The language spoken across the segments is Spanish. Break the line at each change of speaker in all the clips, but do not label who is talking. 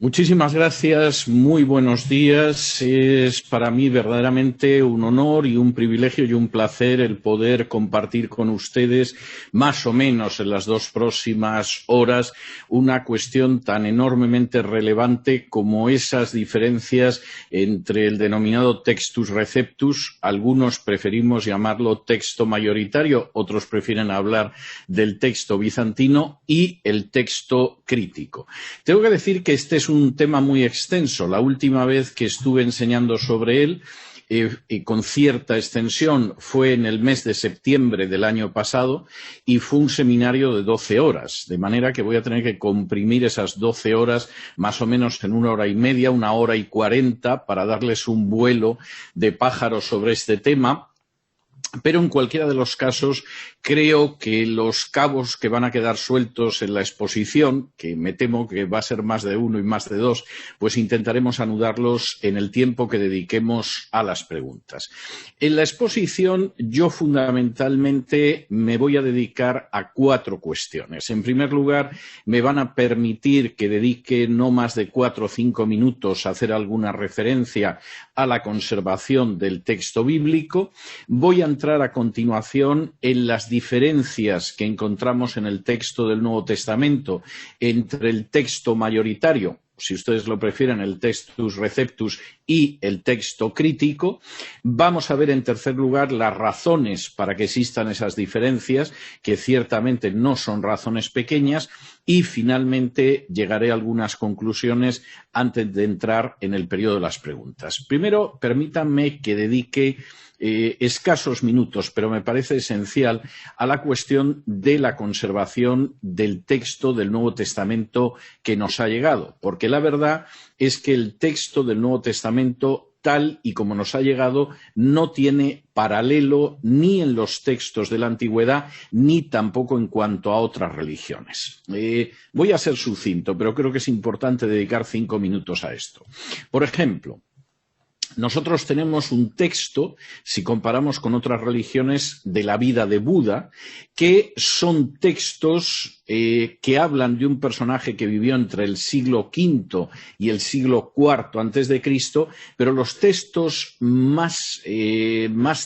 Muchísimas gracias, muy buenos días. Es para mí verdaderamente un honor y un privilegio y un placer el poder compartir con ustedes, más o menos en las dos próximas horas, una cuestión tan enormemente relevante como esas diferencias entre el denominado textus receptus. Algunos preferimos llamarlo texto mayoritario, otros prefieren hablar del texto bizantino, y el texto crítico. Tengo que decir que este es un tema muy extenso. La última vez que estuve enseñando sobre él con cierta extensión fue en el mes de septiembre del año pasado y fue un seminario de 12 horas, de manera que voy a tener que comprimir esas 12 horas más o menos en 1 hora y media, 1 hora y 40, para darles un vuelo de pájaro sobre este tema. Pero en cualquiera de los casos creo que los cabos que van a quedar sueltos en la exposición, que me temo que va a ser más de uno y más de dos, pues intentaremos anudarlos en el tiempo que dediquemos a las preguntas. En la exposición yo fundamentalmente me voy a dedicar a 4 cuestiones. En primer lugar, me van a permitir que dedique no más de 4 o 5 minutos a hacer alguna referencia a la conservación del texto bíblico. Voy a entrar a continuación en las diferencias que encontramos en el texto del Nuevo Testamento entre el texto mayoritario, si ustedes lo prefieren, el textus receptus, y el texto crítico. Vamos a ver, en tercer lugar, las razones para que existan esas diferencias, que ciertamente no son razones pequeñas, y finalmente llegaré a algunas conclusiones antes de entrar en el periodo de las preguntas. Primero, permítanme que dedique escasos minutos, pero me parece esencial, a la cuestión de la conservación del texto del Nuevo Testamento que nos ha llegado, porque la verdad es que el texto del Nuevo Testamento, tal y como nos ha llegado, no tiene paralelo ni en los textos de la Antigüedad ni tampoco en cuanto a otras religiones. Voy a ser sucinto, pero creo que es importante dedicar 5 minutos a esto. Por ejemplo, nosotros tenemos un texto, si comparamos con otras religiones, de la vida de Buda, que son textos que hablan de un personaje que vivió entre el siglo V y el siglo IV antes de Cristo, pero los textos más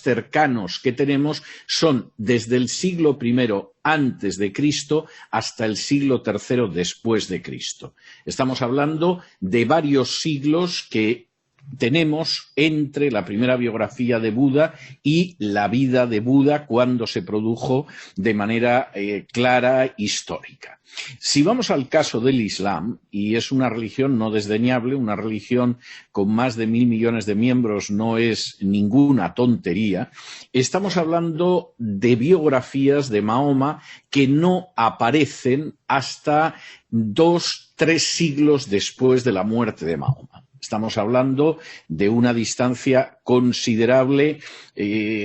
cercanos que tenemos son desde el siglo I antes de Cristo hasta el siglo III después de Cristo. Estamos hablando de varios siglos que tenemos entre la primera biografía de Buda y la vida de Buda cuando se produjo de manera clara, histórica. Si vamos al caso del Islam, y es una religión no desdeñable, una religión con más de 1.000 millones de miembros no es ninguna tontería, estamos hablando de biografías de Mahoma que no aparecen hasta 2 o 3 siglos después de la muerte de Mahoma. Estamos hablando de una distancia considerable,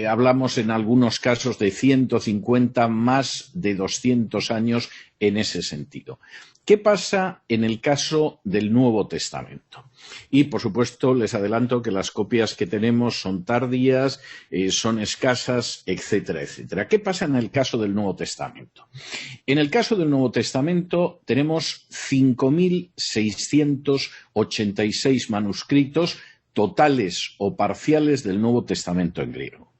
hablamos en algunos casos de 150, más de 200 años en ese sentido. ¿Qué pasa en el caso del Nuevo Testamento? Y, por supuesto, les adelanto que las copias que tenemos son tardías, son escasas, etcétera, etcétera. ¿Qué pasa en el caso del Nuevo Testamento? En el caso del Nuevo Testamento tenemos 5.686 manuscritos totales o parciales del Nuevo Testamento en griego.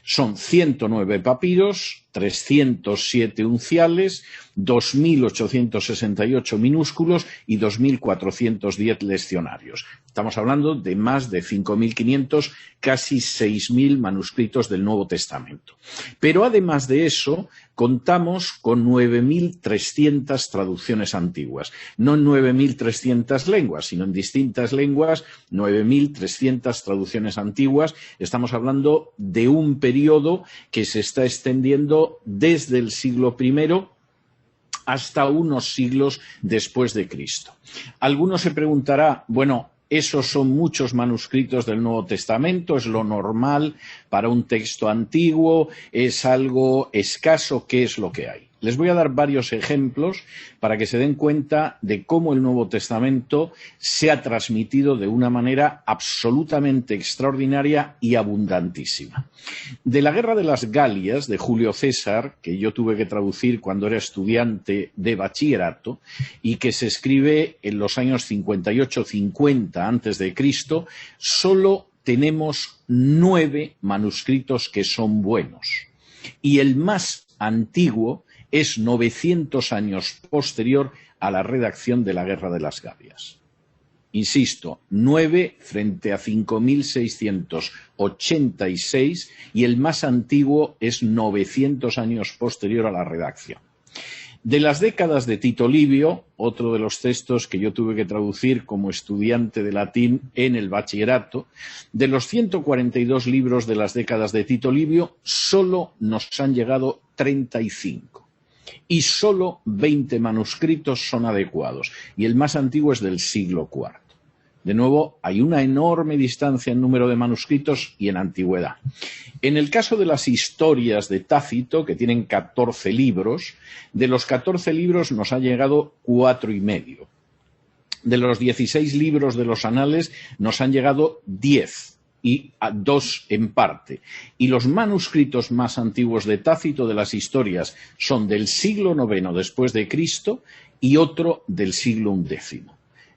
Son 109 papiros, 307 unciales, 2.868 minúsculos y 2.410 leccionarios. Estamos hablando de más de 5.500, casi 6.000 manuscritos del Nuevo Testamento. Pero además de eso, contamos con 9.300 traducciones antiguas. No en 9.300 lenguas, sino en distintas lenguas, 9.300 traducciones antiguas. Estamos hablando de un periodo que se está extendiendo desde el siglo I hasta unos siglos después de Cristo. Alguno se preguntará, bueno, esos son muchos manuscritos del Nuevo Testamento, es lo normal para un texto antiguo, es algo escaso, ¿qué es lo que hay? Les voy a dar varios ejemplos para que se den cuenta de cómo el Nuevo Testamento se ha transmitido de una manera absolutamente extraordinaria y abundantísima. De la Guerra de las Galias, de Julio César, que yo tuve que traducir cuando era estudiante de bachillerato y que se escribe en los años 58-50 antes de Cristo, solo tenemos 9 manuscritos que son buenos. Y el más antiguo es 900 años posterior a la redacción de la Guerra de las Galias. Insisto, 9 frente a 5.686 y el más antiguo es 900 años posterior a la redacción. De las décadas de Tito Livio, otro de los textos que yo tuve que traducir como estudiante de latín en el bachillerato, de los 142 libros de las décadas de Tito Livio, solo nos han llegado 35. Y solo 20 manuscritos son adecuados, y el más antiguo es del siglo IV. De nuevo, hay una enorme distancia en número de manuscritos y en antigüedad. En el caso de las historias de Tácito, que tienen 14 libros, de los 14 libros nos ha llegado 4 y medio. De los 16 libros de los anales nos han llegado 10. Y a 2 en parte. Y los manuscritos más antiguos de Tácito de las historias son del siglo IX después de Cristo y otro del siglo XI.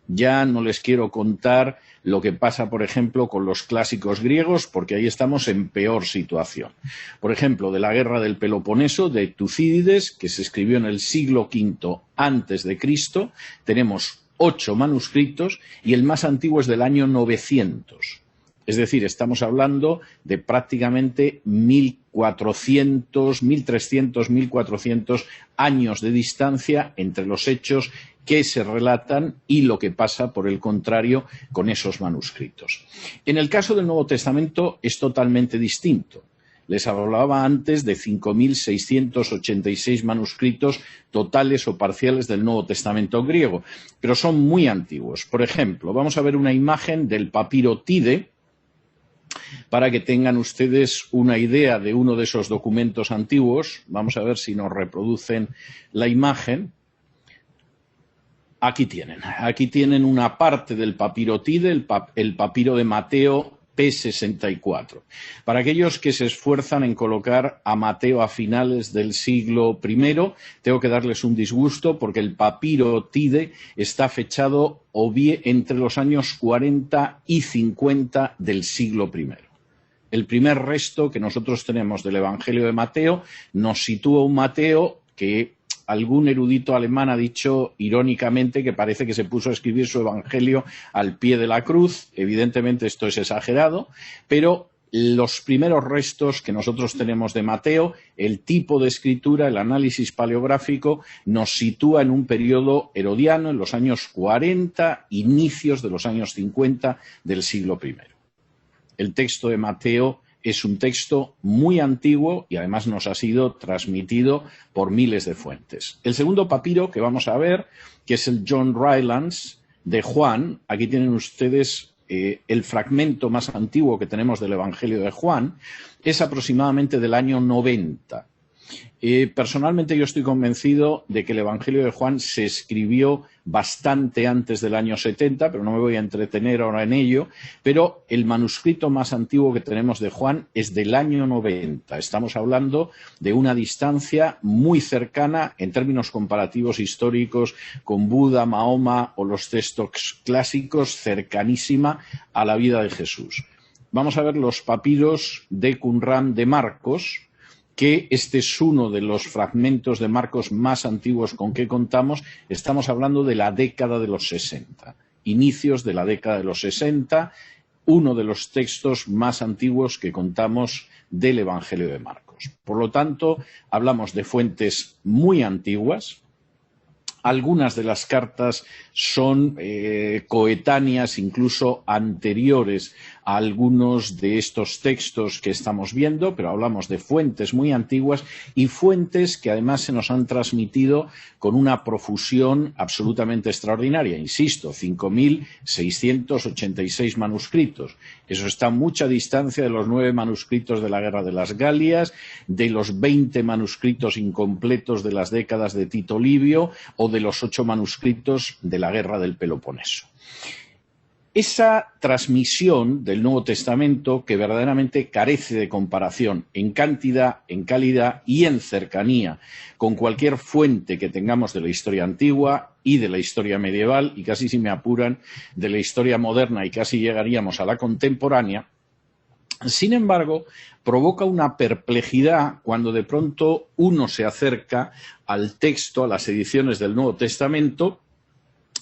Ya no les quiero contar lo que pasa, por ejemplo, con los clásicos griegos, porque ahí estamos en peor situación. Por ejemplo, de la Guerra del Peloponeso, de Tucídides, que se escribió en el siglo V antes de Cristo, tenemos 8 manuscritos y el más antiguo es del año 900. Es decir, estamos hablando de prácticamente 1.400, 1.300, 1.400 años de distancia entre los hechos que se relatan y lo que pasa, por el contrario, con esos manuscritos. En el caso del Nuevo Testamento es totalmente distinto. Les hablaba antes de 5.686 manuscritos totales o parciales del Nuevo Testamento griego, pero son muy antiguos. Por ejemplo, vamos a ver una imagen del papiro Tide, para que tengan ustedes una idea de uno de esos documentos antiguos. Vamos a ver si nos reproducen la imagen. Aquí tienen una parte del papiro Tide, el papiro de Mateo P64. Para aquellos que se esfuerzan en colocar a Mateo a finales del siglo I, tengo que darles un disgusto porque el papiro Tide está fechado o bien entre los años 40 y 50 del siglo I. El primer resto que nosotros tenemos del Evangelio de Mateo nos sitúa un Mateo que algún erudito alemán ha dicho irónicamente que parece que se puso a escribir su Evangelio al pie de la cruz. Evidentemente esto es exagerado, pero los primeros restos que nosotros tenemos de Mateo, el tipo de escritura, el análisis paleográfico, nos sitúa en un periodo herodiano, en los años 40, inicios de los años 50 del siglo I. El texto de Mateo es un texto muy antiguo y además nos ha sido transmitido por miles de fuentes. El segundo papiro que vamos a ver, que es el John Rylands de Juan, aquí tienen ustedes el fragmento más antiguo que tenemos del Evangelio de Juan, es aproximadamente del año 90. Personalmente yo estoy convencido de que el Evangelio de Juan se escribió bastante antes del año 70, pero no me voy a entretener ahora en ello, pero el manuscrito más antiguo que tenemos de Juan es del año 90. Estamos hablando de una distancia muy cercana en términos comparativos históricos con Buda, Mahoma o los textos clásicos, cercanísima a la vida de Jesús. Vamos a ver los papiros de Qumran de Marcos, que este es uno de los fragmentos de Marcos más antiguos con que contamos. Estamos hablando de la década de los 60, inicios de la década de los 60, uno de los textos más antiguos que contamos del Evangelio de Marcos. Por lo tanto, hablamos de fuentes muy antiguas. Algunas de las cartas son coetáneas, incluso anteriores a algunos de estos textos que estamos viendo, pero hablamos de fuentes muy antiguas y fuentes que además se nos han transmitido con una profusión absolutamente extraordinaria. Insisto, 5.686 manuscritos. Eso está a mucha distancia de los 9 manuscritos de la Guerra de las Galias, de los 20 manuscritos incompletos de las décadas de Tito Livio o de los 8 manuscritos de la Guerra del Peloponeso. Esa transmisión del Nuevo Testamento, que verdaderamente carece de comparación en cantidad, en calidad y en cercanía con cualquier fuente que tengamos de la historia antigua y de la historia medieval, y casi, si me apuran, de la historia moderna, y casi llegaríamos a la contemporánea, sin embargo, provoca una perplejidad cuando de pronto uno se acerca al texto, a las ediciones del Nuevo Testamento,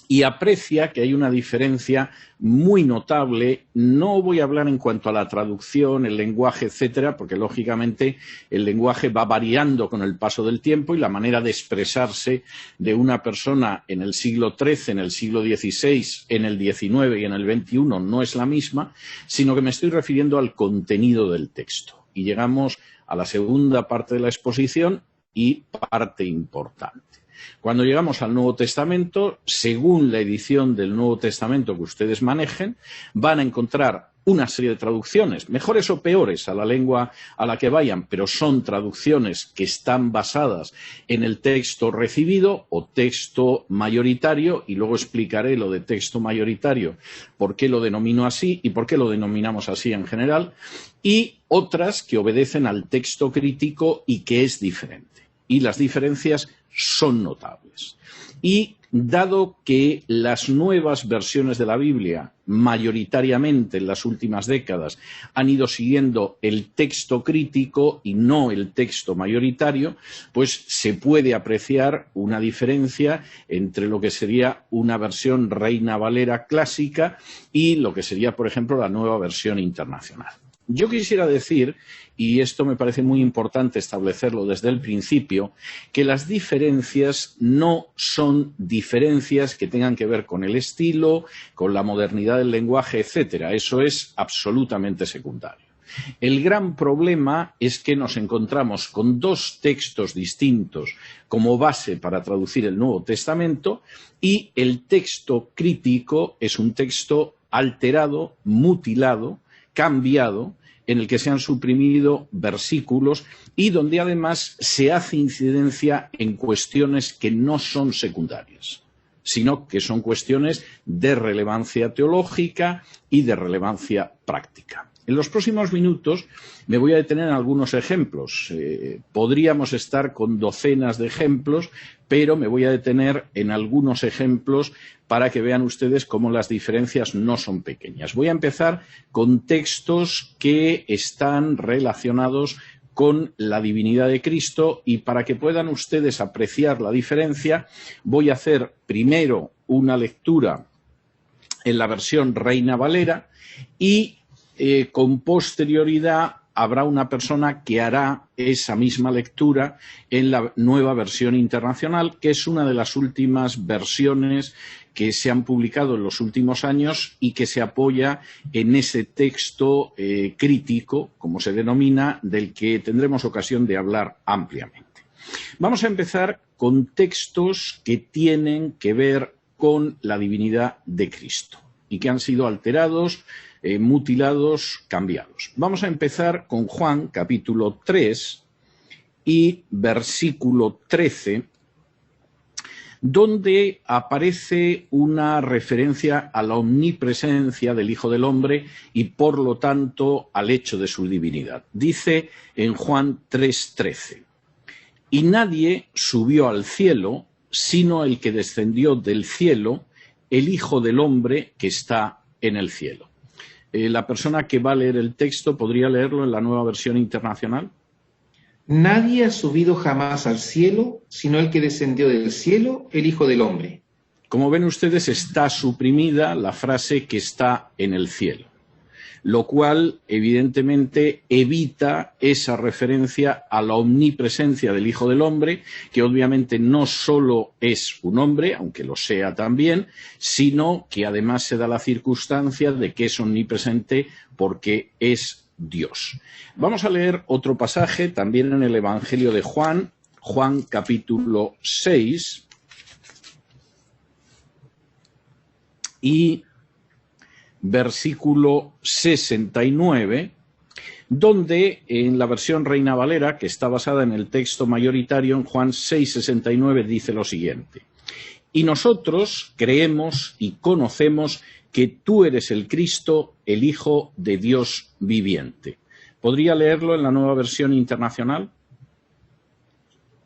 y aprecia que hay una diferencia muy notable. No voy a hablar en cuanto a la traducción, el lenguaje, etcétera, porque lógicamente el lenguaje va variando con el paso del tiempo y la manera de expresarse de una persona en el siglo XIII, en el siglo XVI, en el XIX y en el XXI no es la misma, sino que me estoy refiriendo al contenido del texto. Y llegamos a la segunda parte de la exposición y parte importante. Cuando llegamos al Nuevo Testamento, según la edición del Nuevo Testamento que ustedes manejen, van a encontrar una serie de traducciones, mejores o peores a la lengua a la que vayan, pero son traducciones que están basadas en el texto recibido o texto mayoritario, y luego explicaré lo de texto mayoritario, por qué lo denomino así y por qué lo denominamos así en general, y otras que obedecen al texto crítico y que es diferente. Y las diferencias son notables. Y dado que las nuevas versiones de la Biblia, mayoritariamente en las últimas décadas, han ido siguiendo el texto crítico y no el texto mayoritario, pues se puede apreciar una diferencia entre lo que sería una versión Reina Valera clásica y lo que sería, por ejemplo, la nueva versión internacional. Yo quisiera decir, y esto me parece muy importante establecerlo desde el principio, que las diferencias no son diferencias que tengan que ver con el estilo, con la modernidad del lenguaje, etcétera. Eso es absolutamente secundario. El gran problema es que nos encontramos con 2 textos distintos como base para traducir el Nuevo Testamento, y el texto crítico es un texto alterado, mutilado, cambiado, en el que se han suprimido versículos y donde además se hace incidencia en cuestiones que no son secundarias, sino que son cuestiones de relevancia teológica y de relevancia práctica. En los próximos minutos me voy a detener en algunos ejemplos. Podríamos estar con docenas de ejemplos, pero me voy a detener en algunos ejemplos para que vean ustedes cómo las diferencias no son pequeñas. Voy a empezar con textos que están relacionados con la divinidad de Cristo, y para que puedan ustedes apreciar la diferencia voy a hacer primero una lectura en la versión Reina Valera y con posterioridad habrá una persona que hará esa misma lectura en la nueva versión internacional, que es una de las últimas versiones que se han publicado en los últimos años y que se apoya en ese texto crítico, como se denomina, del que tendremos ocasión de hablar ampliamente. Vamos a empezar con textos que tienen que ver con la divinidad de Cristo y que han sido alterados, mutilados, cambiados. Vamos a empezar con Juan, capítulo 3 y versículo 13, donde aparece una referencia a la omnipresencia del Hijo del Hombre y, por lo tanto, al hecho de su divinidad. Dice en Juan 3:13, y nadie subió al cielo, sino el que descendió del cielo, el Hijo del Hombre que está en el cielo. La persona que va a leer el texto, ¿podría leerlo en la nueva versión internacional?
Nadie ha subido jamás al cielo, sino el que descendió del cielo, el Hijo del Hombre.
Como ven ustedes, está suprimida la frase que está en el cielo. lo cual evidentemente evita esa referencia a la omnipresencia del Hijo del Hombre, que obviamente no solo es un hombre, aunque lo sea también, sino que además se da la circunstancia de que es omnipresente porque es Dios. Vamos a leer otro pasaje también en el Evangelio de Juan, Juan capítulo 6 y versículo 69, donde en la versión Reina Valera, que está basada en el texto mayoritario en Juan 6:69, dice lo siguiente: y nosotros creemos y conocemos que tú eres el Cristo, el Hijo de Dios viviente. ¿Podría leerlo en la Nueva Versión Internacional?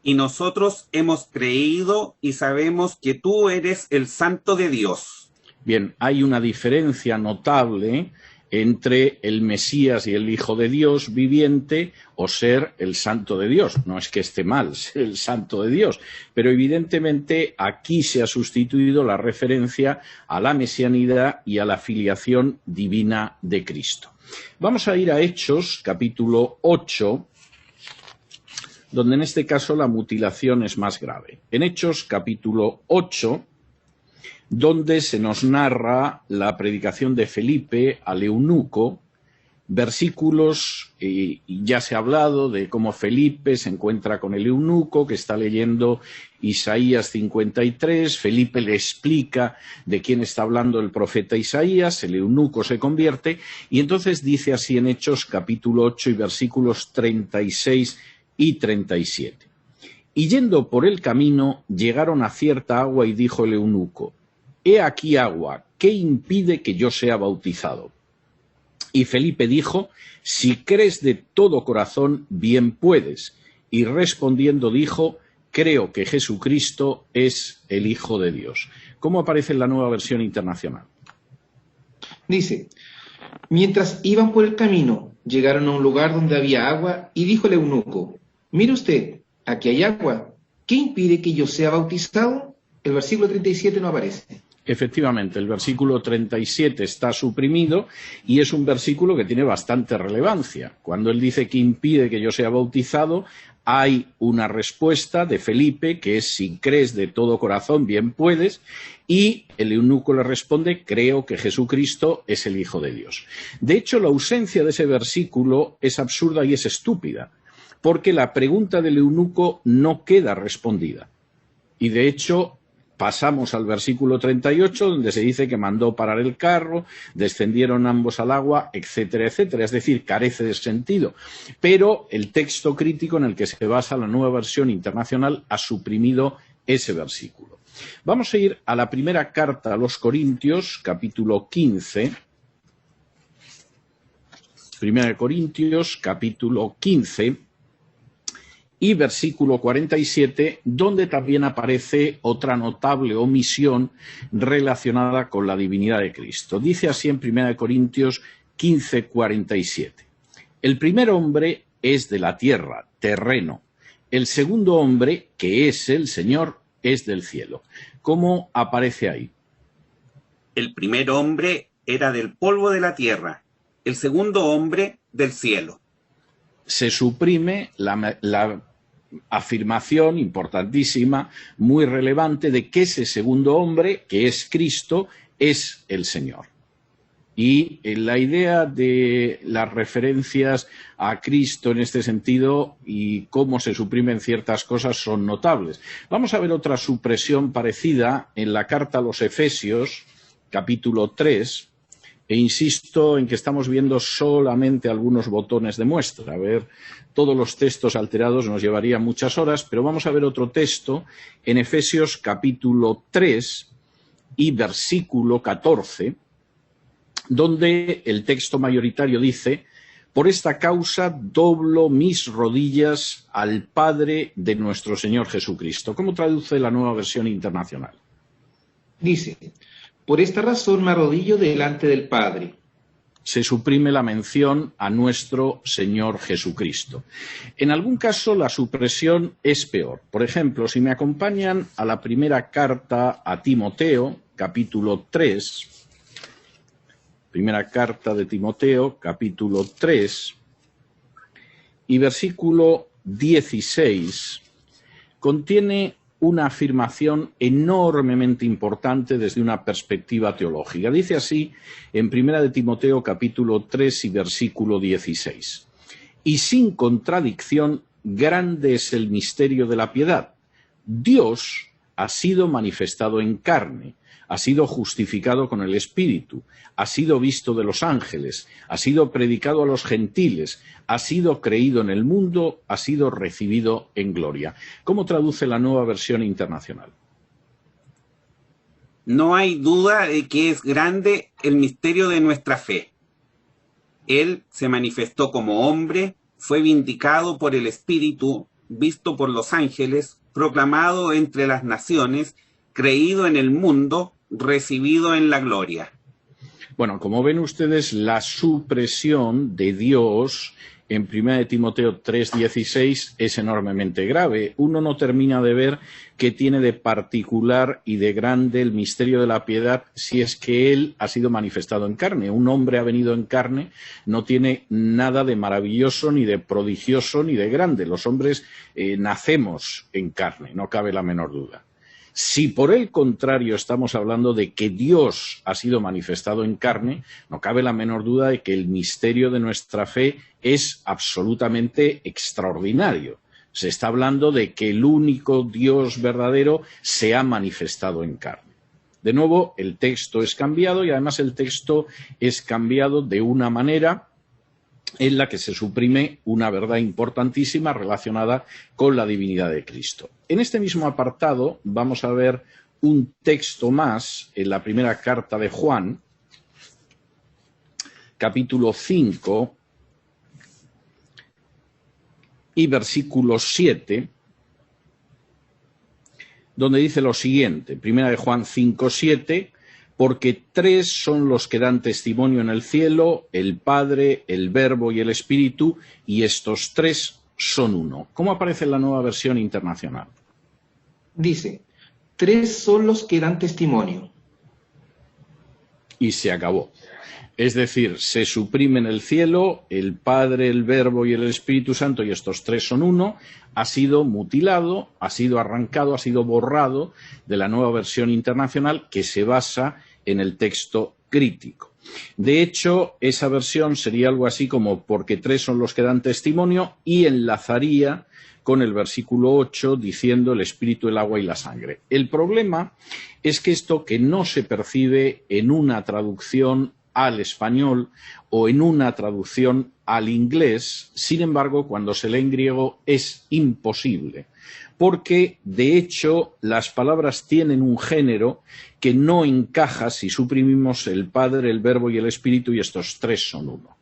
Y nosotros hemos creído y sabemos que tú eres el Santo de Dios.
Bien, hay una diferencia notable entre el Mesías y el Hijo de Dios viviente o ser el Santo de Dios. No es que esté mal ser el Santo de Dios, pero evidentemente aquí se ha sustituido la referencia a la mesianidad y a la filiación divina de Cristo. Vamos a ir a Hechos, capítulo 8, donde en este caso la mutilación es más grave. En Hechos, capítulo 8, donde se nos narra la predicación de Felipe al eunuco, versículos, y ya se ha hablado de cómo Felipe se encuentra con el eunuco que está leyendo Isaías 53, Felipe le explica de quién está hablando el profeta Isaías, el eunuco se convierte, y entonces dice así en Hechos capítulo 8 y versículos 36 y 37. Y yendo por el camino, llegaron a cierta agua y dijo el eunuco: he aquí agua, ¿qué impide que yo sea bautizado? Y Felipe dijo: si crees de todo corazón, bien puedes. Y respondiendo dijo: creo que Jesucristo es el Hijo de Dios. ¿Cómo aparece en la Nueva Versión Internacional?
Dice: mientras iban por el camino, llegaron a un lugar donde había agua, y dijo el eunuco: mire usted, aquí hay agua, ¿qué impide que yo sea bautizado? El versículo 37 no aparece.
Efectivamente, el versículo 37 está suprimido y es un versículo que tiene bastante relevancia. Cuando él dice que impide que yo sea bautizado, hay una respuesta de Felipe que es: si crees de todo corazón, bien puedes, y el eunuco le responde: creo que Jesucristo es el Hijo de Dios. De hecho, la ausencia de ese versículo es absurda y es estúpida, porque la pregunta del eunuco no queda respondida. Y de hecho, pasamos al versículo 38, donde se dice que mandó parar el carro, descendieron ambos al agua, etcétera, etcétera. Es decir, carece de sentido. Pero el texto crítico en el que se basa la Nueva Versión Internacional ha suprimido ese versículo. Vamos a ir a la primera carta a los Corintios, capítulo 15. Primera de Corintios, capítulo 15. Y versículo 47, donde también aparece otra notable omisión relacionada con la divinidad de Cristo. Dice así en 1 Corintios 15, 47. El primer hombre es de la tierra, terreno. El segundo hombre, que es el Señor, es del cielo. ¿Cómo aparece ahí?
El primer hombre era del polvo de la tierra, el segundo hombre del cielo.
Se suprime la afirmación importantísima, muy relevante, de que ese segundo hombre, que es Cristo, es el Señor. Y la idea de las referencias a Cristo en este sentido y cómo se suprimen ciertas cosas son notables. Vamos a ver otra supresión parecida en la carta a los Efesios, capítulo 3, e insisto en que estamos viendo solamente algunos botones de muestra. A ver, todos los textos alterados nos llevaría muchas horas, pero vamos a ver otro texto en Efesios capítulo 3 y versículo 14, donde el texto mayoritario dice: por esta causa doblo mis rodillas al Padre de nuestro Señor Jesucristo. ¿Cómo traduce la Nueva Versión Internacional?
Dice: por esta razón me arrodillo delante del Padre.
Se suprime la mención a nuestro Señor Jesucristo. En algún caso la supresión es peor. Por ejemplo, si me acompañan a la primera carta a Timoteo, capítulo 3, Primera carta de Timoteo, capítulo 3, y versículo 16, contiene una afirmación enormemente importante desde una perspectiva teológica. Dice así en Primera de Timoteo, capítulo 3 y versículo 16. Y sin contradicción, grande es el misterio de la piedad. Dios ha sido manifestado en carne, ha sido justificado con el Espíritu, ha sido visto de los ángeles, ha sido predicado a los gentiles, ha sido creído en el mundo, ha sido recibido en gloria. ¿Cómo traduce la Nueva Versión Internacional?
No hay duda de que es grande el misterio de nuestra fe. Él se manifestó como hombre, fue vindicado por el Espíritu, visto por los ángeles, proclamado entre las naciones, creído en el mundo, recibido en la gloria.
Bueno, como ven ustedes, la supresión de Dios en 1 Timoteo 3:16 es enormemente grave. Uno no termina de ver qué tiene de particular y de grande el misterio de la piedad si es que Él ha sido manifestado en carne. Un hombre ha venido en carne, no tiene nada de maravilloso, ni de prodigioso, ni de grande. Los hombres nacemos en carne, no cabe la menor duda. Si por el contrario estamos hablando de que Dios ha sido manifestado en carne, no cabe la menor duda de que el misterio de nuestra fe es absolutamente extraordinario. Se está hablando de que el único Dios verdadero se ha manifestado en carne. De nuevo, el texto es cambiado y además el texto es cambiado de una manera en la que se suprime una verdad importantísima relacionada con la divinidad de Cristo. En este mismo apartado vamos a ver un texto más en la primera carta de Juan, capítulo 5 y versículo 7, donde dice lo siguiente, primera de Juan 5, 7, porque tres son los que dan testimonio en el cielo, el Padre, el Verbo y el Espíritu, y estos tres son uno. ¿Cómo aparece en la Nueva Versión Internacional?
Dice, tres son los que dan testimonio.
Y se acabó. Es decir, se suprime en el cielo el Padre, el Verbo y el Espíritu Santo, y estos tres son uno. Ha sido mutilado, ha sido arrancado, ha sido borrado de la Nueva Versión Internacional, que se basa en el texto crítico. De hecho, esa versión sería algo así como porque tres son los que dan testimonio y enlazaría con el versículo 8 diciendo el espíritu, el agua y la sangre. El problema es que esto que no se percibe en una traducción al español o en una traducción al inglés, sin embargo, cuando se lee en griego es imposible, porque de hecho las palabras tienen un género que no encaja si suprimimos el Padre, el Verbo y el Espíritu y estos tres son uno.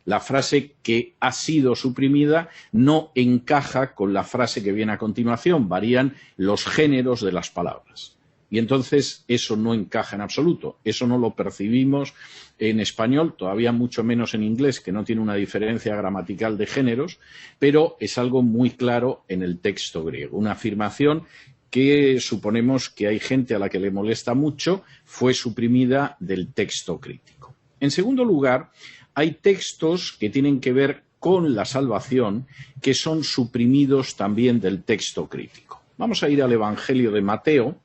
La frase que ha sido suprimida no encaja con la frase que viene a continuación, varían los géneros de las palabras. Y entonces eso no encaja en absoluto, eso no lo percibimos en español, todavía mucho menos en inglés, que no tiene una diferencia gramatical de géneros, pero es algo muy claro en el texto griego. Una afirmación que suponemos que hay gente a la que le molesta mucho, fue suprimida del texto crítico. En segundo lugar, hay textos que tienen que ver con la salvación que son suprimidos también del texto crítico. Vamos a ir al Evangelio de Mateo.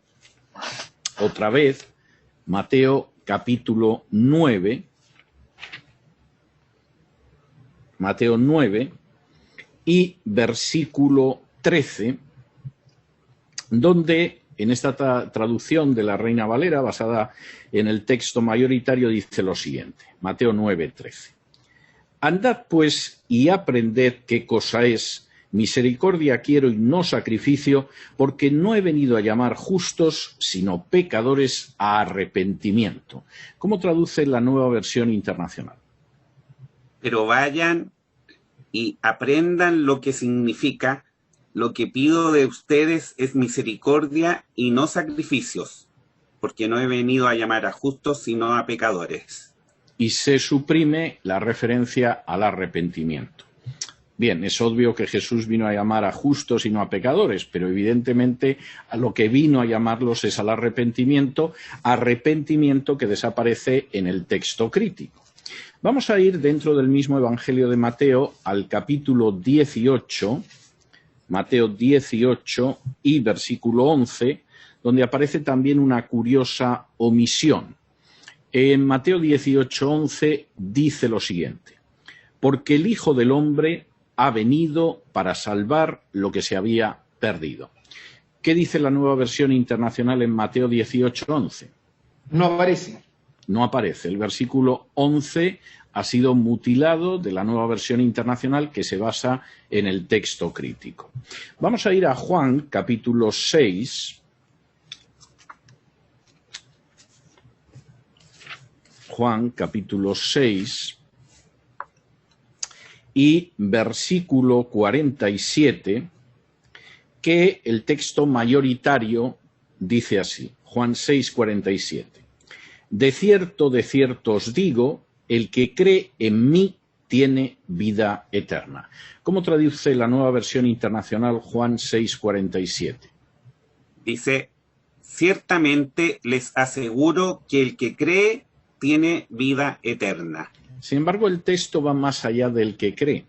Otra vez, Mateo capítulo 9, Mateo 9 y versículo 13, donde en esta traducción de la Reina Valera, basada en el texto mayoritario, dice lo siguiente, Mateo 9, 13. Andad pues y aprended qué cosa es misericordia quiero y no sacrificio, porque no he venido a llamar justos, sino pecadores a arrepentimiento. ¿Cómo traduce la Nueva Versión Internacional?
Pero vayan y aprendan lo que significa: lo que pido de ustedes es misericordia y no sacrificios, porque no he venido a llamar a justos, sino a pecadores.
Y se suprime la referencia al arrepentimiento. Bien, es obvio que Jesús vino a llamar a justos y no a pecadores, pero evidentemente a lo que vino a llamarlos es al arrepentimiento que desaparece en el texto crítico. Vamos a ir dentro del mismo Evangelio de Mateo al capítulo 18, Mateo 18 y versículo 11, donde aparece también una curiosa omisión. En Mateo 18, 11 dice lo siguiente: porque el Hijo del Hombre ha venido para salvar lo que se había perdido. ¿Qué dice la Nueva Versión Internacional en Mateo 18, 11?
No aparece.
No aparece. El versículo 11 ha sido mutilado de la Nueva Versión Internacional, que se basa en el texto crítico. Vamos a ir a Juan, capítulo 6. Juan, capítulo 6. Y versículo 47, que el texto mayoritario dice así, Juan 6, 47. De cierto os digo, el que cree en mí tiene vida eterna. ¿Cómo traduce la Nueva Versión Internacional Juan 6, 47?
Dice, ciertamente les aseguro que el que cree tiene vida eterna.
Sin embargo, el texto va más allá del que cree,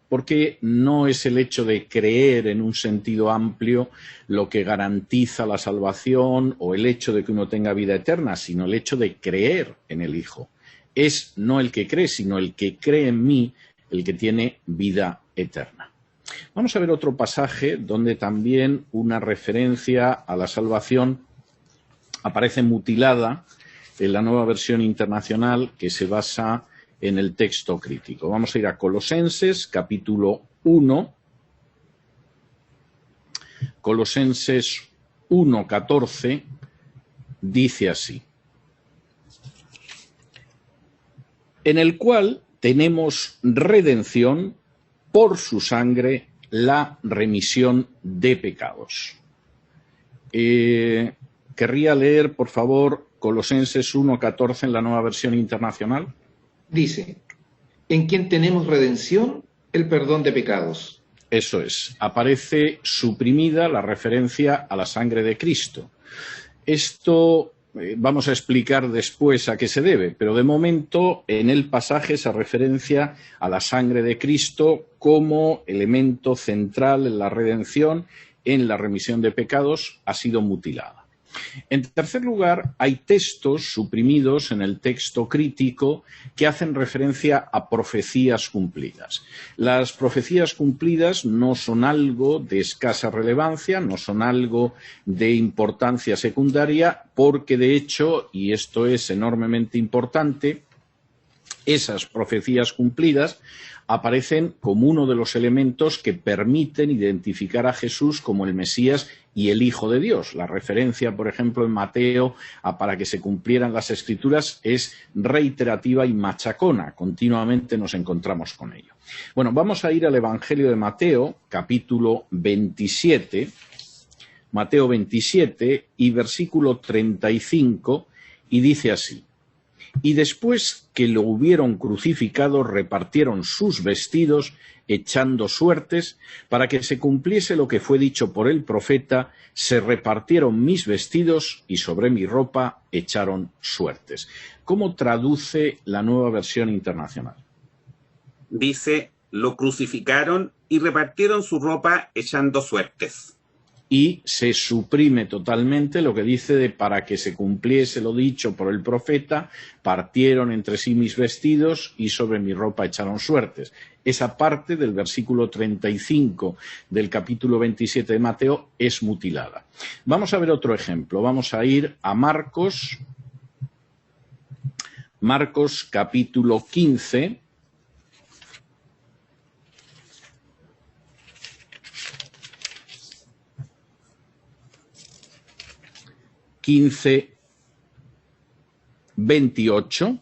porque no es el hecho de creer en un sentido amplio lo que garantiza la salvación o el hecho de que uno tenga vida eterna, sino el hecho de creer en el Hijo. Es no el que cree, sino el que cree en mí, el que tiene vida eterna. Vamos a ver otro pasaje donde también una referencia a la salvación aparece mutilada en la Nueva Versión Internacional, que se basa en el texto crítico. Vamos a ir a Colosenses, capítulo 1. Colosenses 1, 14, dice así: en el cual tenemos redención por su sangre, la remisión de pecados. ¿Querría leer, por favor, Colosenses 1, 14 en la Nueva Versión Internacional?
Dice, en quien tenemos redención, el perdón de pecados.
Eso es, aparece suprimida la referencia a la sangre de Cristo. Esto vamos a explicar después a qué se debe, pero de momento en el pasaje esa referencia a la sangre de Cristo como elemento central en la redención, en la remisión de pecados, ha sido mutilada. En tercer lugar, hay textos suprimidos en el texto crítico que hacen referencia a profecías cumplidas. Las profecías cumplidas no son algo de escasa relevancia, no son algo de importancia secundaria, porque de hecho, y esto es enormemente importante, esas profecías cumplidas aparecen como uno de los elementos que permiten identificar a Jesús como el Mesías y el Hijo de Dios. La referencia, por ejemplo, en Mateo a para que se cumplieran las Escrituras es reiterativa y machacona. Continuamente nos encontramos con ello. Bueno, vamos a ir al Evangelio de Mateo, capítulo 27, Mateo 27 y versículo 35, y dice así: y después que lo hubieron crucificado, repartieron sus vestidos, echando suertes, para que se cumpliese lo que fue dicho por el profeta: se repartieron mis vestidos y sobre mi ropa echaron suertes. ¿Cómo traduce la Nueva Versión Internacional?
Dice, lo crucificaron y repartieron su ropa echando suertes.
Y se suprime totalmente lo que dice de para que se cumpliese lo dicho por el profeta, partieron entre sí mis vestidos y sobre mi ropa echaron suertes. Esa parte del versículo 35 del capítulo 27 de Mateo es mutilada. Vamos a ver otro ejemplo. Vamos a ir a Marcos capítulo 15. ...15, 28,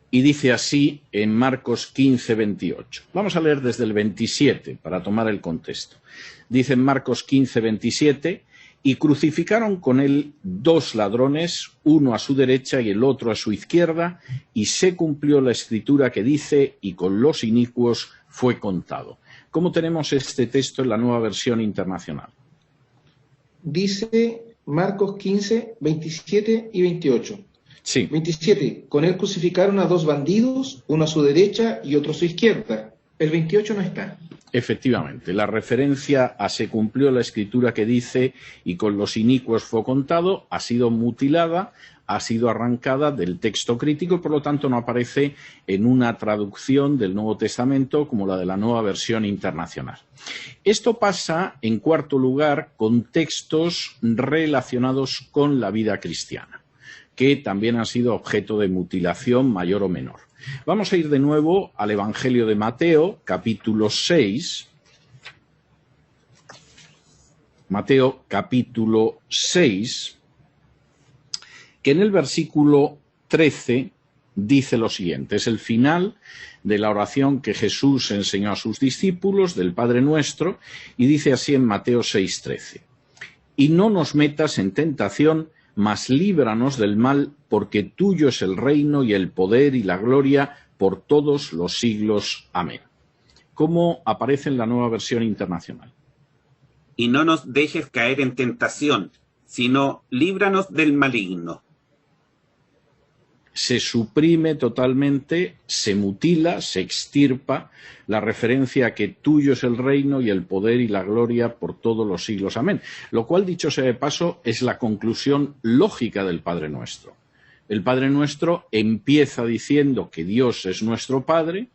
y dice así en Marcos 15, 28. Vamos a leer desde el 27 para tomar el contexto. Dice en Marcos 15, 27, y crucificaron con él 2 ladrones, uno a su derecha y el otro a su izquierda, y se cumplió la escritura que dice, y con los inicuos fue contado. ¿Cómo tenemos este texto en la Nueva Versión Internacional?
Dice Marcos 15, 27 y 28.
Sí.
27. Con él crucificaron a 2 bandidos, uno a su derecha y otro a su izquierda. El 28 no está.
Efectivamente, la referencia a se cumplió la escritura que dice y con los inicuos fue contado, ha sido mutilada, ha sido arrancada del texto crítico y por lo tanto no aparece en una traducción del Nuevo Testamento como la de la Nueva Versión Internacional. Esto pasa, en cuarto lugar, con textos relacionados con la vida cristiana, que también han sido objeto de mutilación mayor o menor. Vamos a ir de nuevo al Evangelio de Mateo, capítulo 6. Mateo, capítulo 6, que en el versículo 13 dice lo siguiente. Es el final de la oración que Jesús enseñó a sus discípulos del Padre Nuestro y dice así en Mateo 6:13. Y no nos metas en tentación, mas líbranos del mal, porque tuyo es el reino y el poder y la gloria por todos los siglos. Amén. ¿Cómo aparece en la Nueva Versión Internacional?
Y no nos dejes caer en tentación, sino líbranos del maligno.
Se suprime totalmente, se mutila, se extirpa la referencia a que tuyo es el reino y el poder y la gloria por todos los siglos. Amén. Lo cual, dicho sea de paso, es la conclusión lógica del Padre Nuestro. El Padre Nuestro empieza diciendo que Dios es nuestro Padre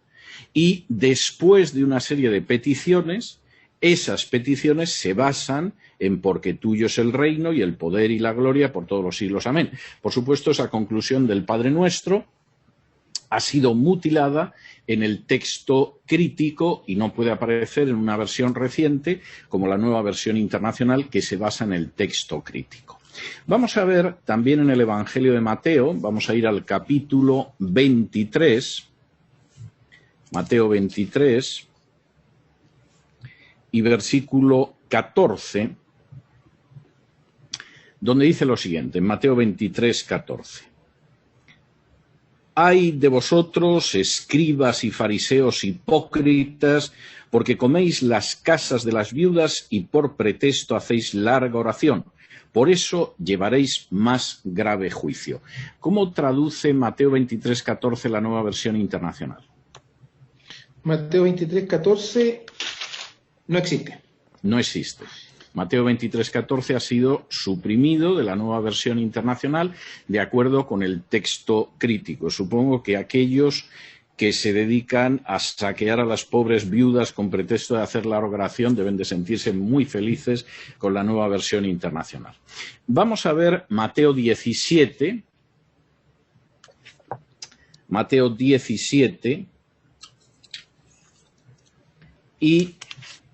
y después de una serie de peticiones, esas peticiones se basan en porque tuyo es el reino y el poder y la gloria por todos los siglos. Amén. Por supuesto, esa conclusión del Padre Nuestro ha sido mutilada en el texto crítico y no puede aparecer en una versión reciente como la Nueva Versión Internacional que se basa en el texto crítico. Vamos a ver también en el Evangelio de Mateo, vamos a ir al capítulo 23, Mateo 23 y versículo 14, donde dice lo siguiente, en Mateo 23, 14. Ay de vosotros, escribas y fariseos hipócritas, porque coméis las casas de las viudas y por pretexto hacéis larga oración. Por eso llevaréis más grave juicio. ¿Cómo traduce Mateo 23, 14 la Nueva Versión Internacional?
Mateo 23, 14 no existe.
No existe. Mateo 23, 14 ha sido suprimido de la Nueva Versión Internacional de acuerdo con el texto crítico. Supongo que aquellos que se dedican a saquear a las pobres viudas con pretexto de hacer la oración deben de sentirse muy felices con la Nueva Versión Internacional. Vamos a ver Mateo 17. Mateo 17 y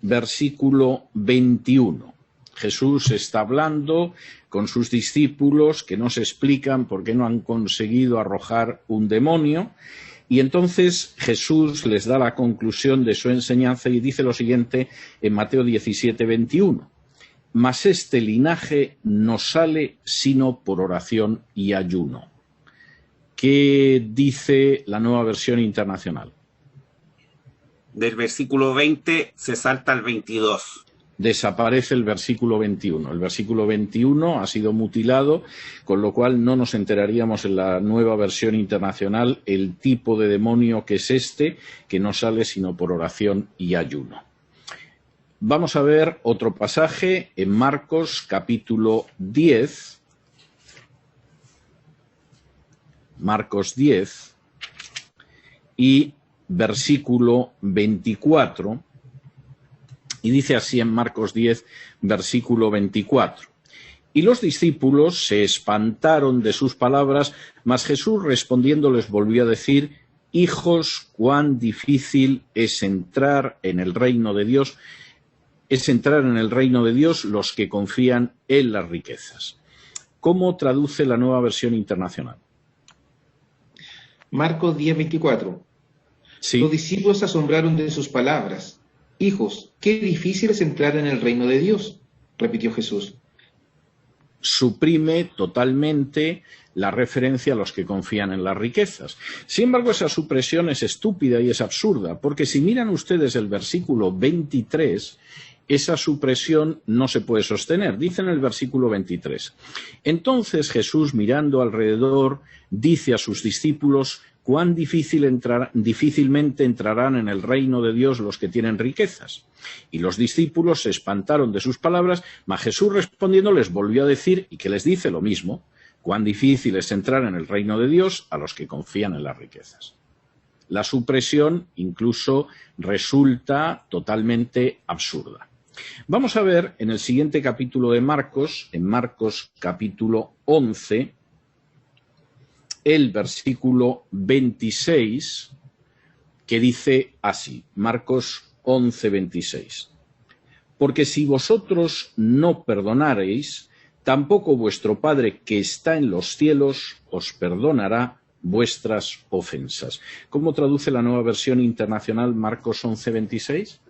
versículo 21. Jesús está hablando con sus discípulos que no se explican por qué no han conseguido arrojar un demonio y entonces Jesús les da la conclusión de su enseñanza y dice lo siguiente en Mateo 17, 21. Mas este linaje no sale sino por oración y ayuno. ¿Qué dice la Nueva Versión Internacional?
Del versículo 20 se salta al 22.
Desaparece el versículo 21. El versículo 21 ha sido mutilado, con lo cual no nos enteraríamos en la Nueva Versión Internacional el tipo de demonio que es este, que no sale sino por oración y ayuno. Vamos a ver otro pasaje en Marcos capítulo 10. Marcos 10 y versículo 24. Y dice así en Marcos 10, versículo 24. Y los discípulos se espantaron de sus palabras, mas Jesús respondiendo les volvió a decir, hijos, cuán difícil es entrar en el reino de Dios, los que confían en las riquezas. ¿Cómo traduce la Nueva Versión Internacional?
Marcos 10, 24.
Sí.
Los discípulos se asombraron de sus palabras. Hijos, qué difícil es entrar en el reino de Dios, repitió Jesús.
suprime totalmente la referencia a los que confían en las riquezas. Sin embargo, esa supresión es estúpida y es absurda, porque si miran ustedes el versículo 23, esa supresión no se puede sostener. Dice en el versículo 23, entonces Jesús, mirando alrededor, dice a sus discípulos, cuán difícilmente entrarán en el reino de Dios los que tienen riquezas. Y los discípulos se espantaron de sus palabras, mas Jesús respondiendo les volvió a decir, y que les dice lo mismo, cuán difícil es entrar en el reino de Dios a los que confían en las riquezas. La supresión incluso resulta totalmente absurda. Vamos a ver en el siguiente capítulo de Marcos, en Marcos capítulo 11, el versículo 26, que dice así, Marcos 11, 26. Porque si vosotros no perdonareis, tampoco vuestro Padre que está en los cielos os perdonará vuestras ofensas. ¿Cómo traduce la Nueva Versión Internacional Marcos 11, 26?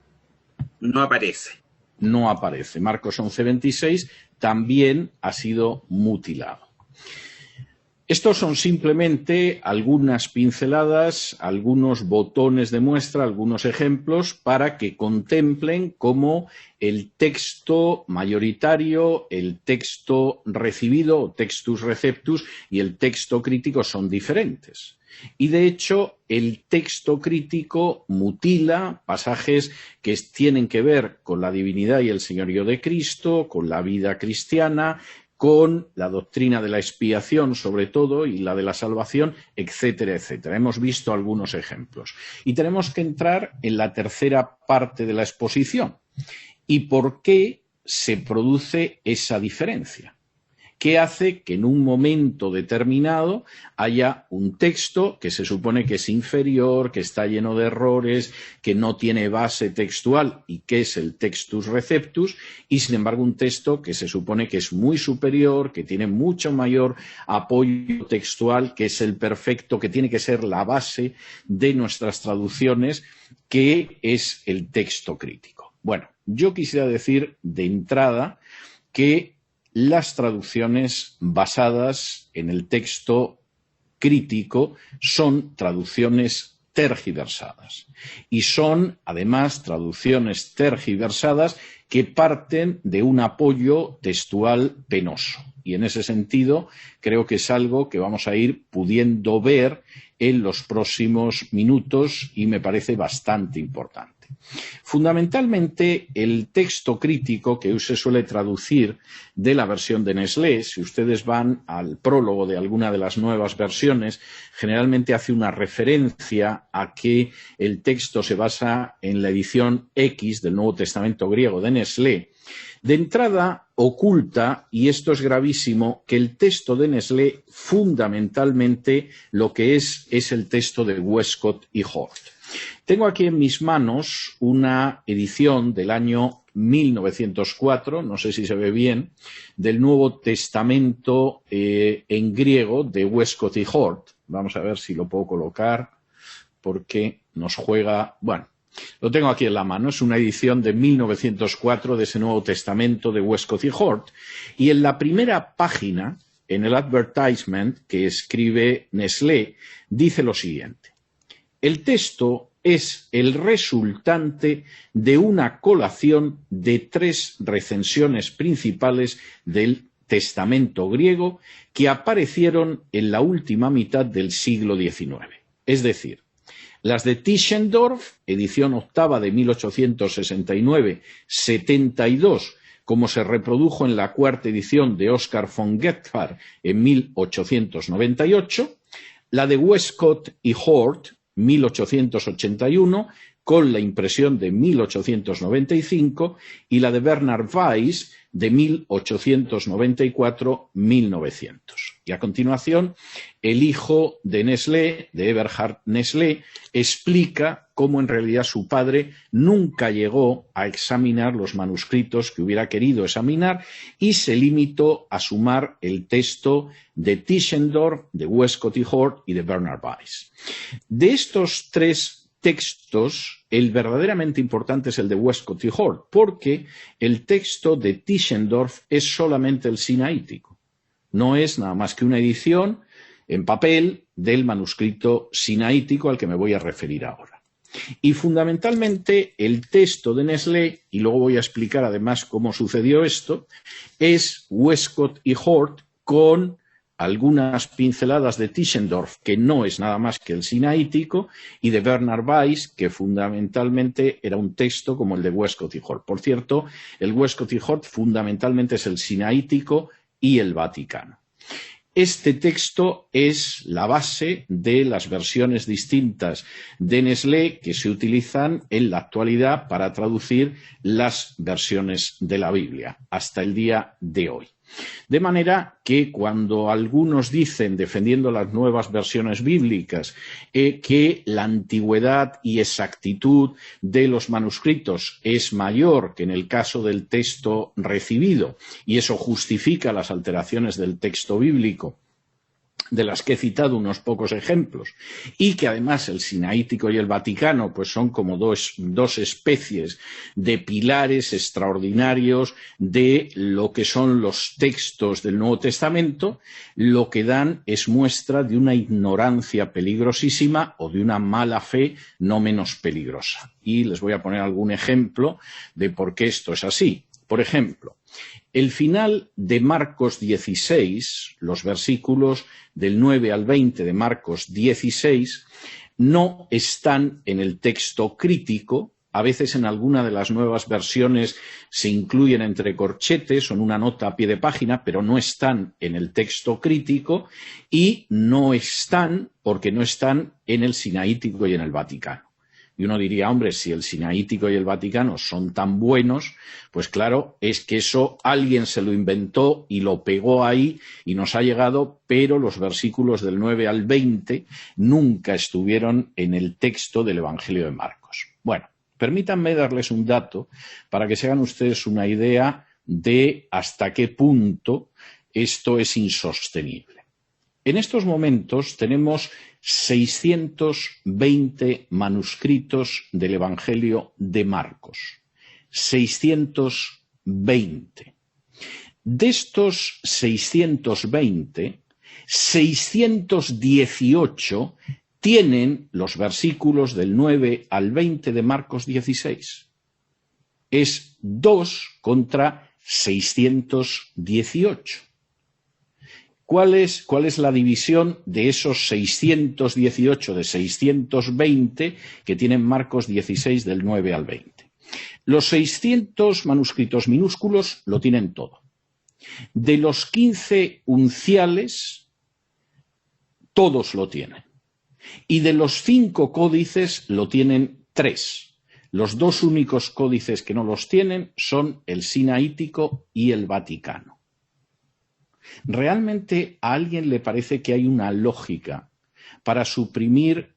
No aparece.
No aparece. Marcos 11, 26 también ha sido mutilado. Estos son simplemente algunas pinceladas, algunos botones de muestra, algunos ejemplos para que contemplen cómo el texto mayoritario, el texto recibido o textus receptus y el texto crítico son diferentes. Y de hecho el texto crítico mutila pasajes que tienen que ver con la divinidad y el señorío de Cristo, con la vida cristiana, con la doctrina de la expiación sobre todo y la de la salvación, etcétera, etcétera. Hemos visto algunos ejemplos. Y tenemos que entrar en la tercera parte de la exposición. ¿Y por qué se produce esa diferencia? ¿Qué hace que en un momento determinado haya un texto que se supone que es inferior, que está lleno de errores, que no tiene base textual y que es el textus receptus, y sin embargo un texto que se supone que es muy superior, que tiene mucho mayor apoyo textual, que es el perfecto, que tiene que ser la base de nuestras traducciones, que es el texto crítico? Bueno, yo quisiera decir de entrada que las traducciones basadas en el texto crítico son traducciones tergiversadas y son además traducciones tergiversadas que parten de un apoyo textual penoso. Y en ese sentido creo que es algo que vamos a ir pudiendo ver en los próximos minutos y me parece bastante importante. Fundamentalmente, el texto crítico que se suele traducir de la versión de Nestlé, si ustedes van al prólogo de alguna de las nuevas versiones, generalmente hace una referencia a que el texto se basa en la edición X del Nuevo Testamento griego de Nestlé. De entrada, oculta, y esto es gravísimo, que el texto de Nestlé fundamentalmente lo que es el texto de Westcott y Hort. Tengo aquí en mis manos una edición del año 1904, no sé si se ve bien, del Nuevo Testamento en griego de Westcott y Hort. Vamos a ver si lo puedo colocar porque nos juega... Bueno, lo tengo aquí en la mano, es una edición de 1904 de ese Nuevo Testamento de Westcott y Hort, y en la primera página, en el advertisement que escribe Nestlé, dice lo siguiente. El texto es el resultante de una colación de 3 recensiones principales del Testamento griego que aparecieron en la última mitad del siglo XIX. Es decir, las de Tischendorf, edición octava de 1869-72, como se reprodujo en la cuarta edición de Oscar von Gebhard en 1898, la de Westcott y Hort, 1881, con la impresión de 1895, y la de Bernard Weiss, de 1894-1900. Y a continuación, el hijo de Nestlé, de Eberhard Nestlé, explica cómo en realidad su padre nunca llegó a examinar los manuscritos que hubiera querido examinar y se limitó a sumar el texto de Tischendorf, de Westcott y Hort y de Bernard Weiss. De estos 3 textos, el verdaderamente importante es el de Westcott y Hort, porque el texto de Tischendorf es solamente el sinaítico. No es nada más que una edición en papel del manuscrito sinaítico al que me voy a referir ahora. Y fundamentalmente el texto de Nestlé, y luego voy a explicar además cómo sucedió esto, es Westcott y Hort con algunas pinceladas de Tischendorf, que no es nada más que el sinaítico, y de Bernard Weiss, que fundamentalmente era un texto como el de Westcott y Hort. Por cierto, el Westcott y Hort fundamentalmente es el sinaítico y el Vaticano. Este texto es la base de las versiones distintas de Nestlé que se utilizan en la actualidad para traducir las versiones de la Biblia hasta el día de hoy. De manera que cuando algunos dicen, defendiendo las nuevas versiones bíblicas, que la antigüedad y exactitud de los manuscritos es mayor que en el caso del texto recibido, y eso justifica las alteraciones del texto bíblico, de las que he citado unos pocos ejemplos, y que además el sinaítico y el vaticano pues son como dos especies de pilares extraordinarios de lo que son los textos del Nuevo Testamento, lo que dan es muestra de una ignorancia peligrosísima o de una mala fe no menos peligrosa. Y les voy a poner algún ejemplo de por qué esto es así. Por ejemplo, el final de Marcos 16, los versículos del 9 al 20 de Marcos 16, no están en el texto crítico. A veces en alguna de las nuevas versiones se incluyen entre corchetes, son una nota a pie de página, pero no están en el texto crítico y no están porque no están en el sinaítico y en el Vaticano. Y uno diría, hombre, si el sinaítico y el Vaticano son tan buenos, pues claro, es que eso alguien se lo inventó y lo pegó ahí y nos ha llegado, pero los versículos del 9 al 20 nunca estuvieron en el texto del Evangelio de Marcos. Bueno, permítanme darles un dato para que se hagan ustedes una idea de hasta qué punto esto es insostenible. En estos momentos tenemos 620 manuscritos del Evangelio de Marcos. 620. De estos 620, 618 tienen los versículos del 9 al 20 de Marcos 16. Es 2 contra 618. ¿Cuál es la división de esos 618 de 620 que tienen Marcos 16 del 9 al 20? Los 600 manuscritos minúsculos lo tienen todo. De los 15 unciales, todos lo tienen. Y de los 5 códices lo tienen 3. Los 2 únicos códices que no los tienen son el sinaítico y el Vaticano. ¿Realmente a alguien le parece que hay una lógica para suprimir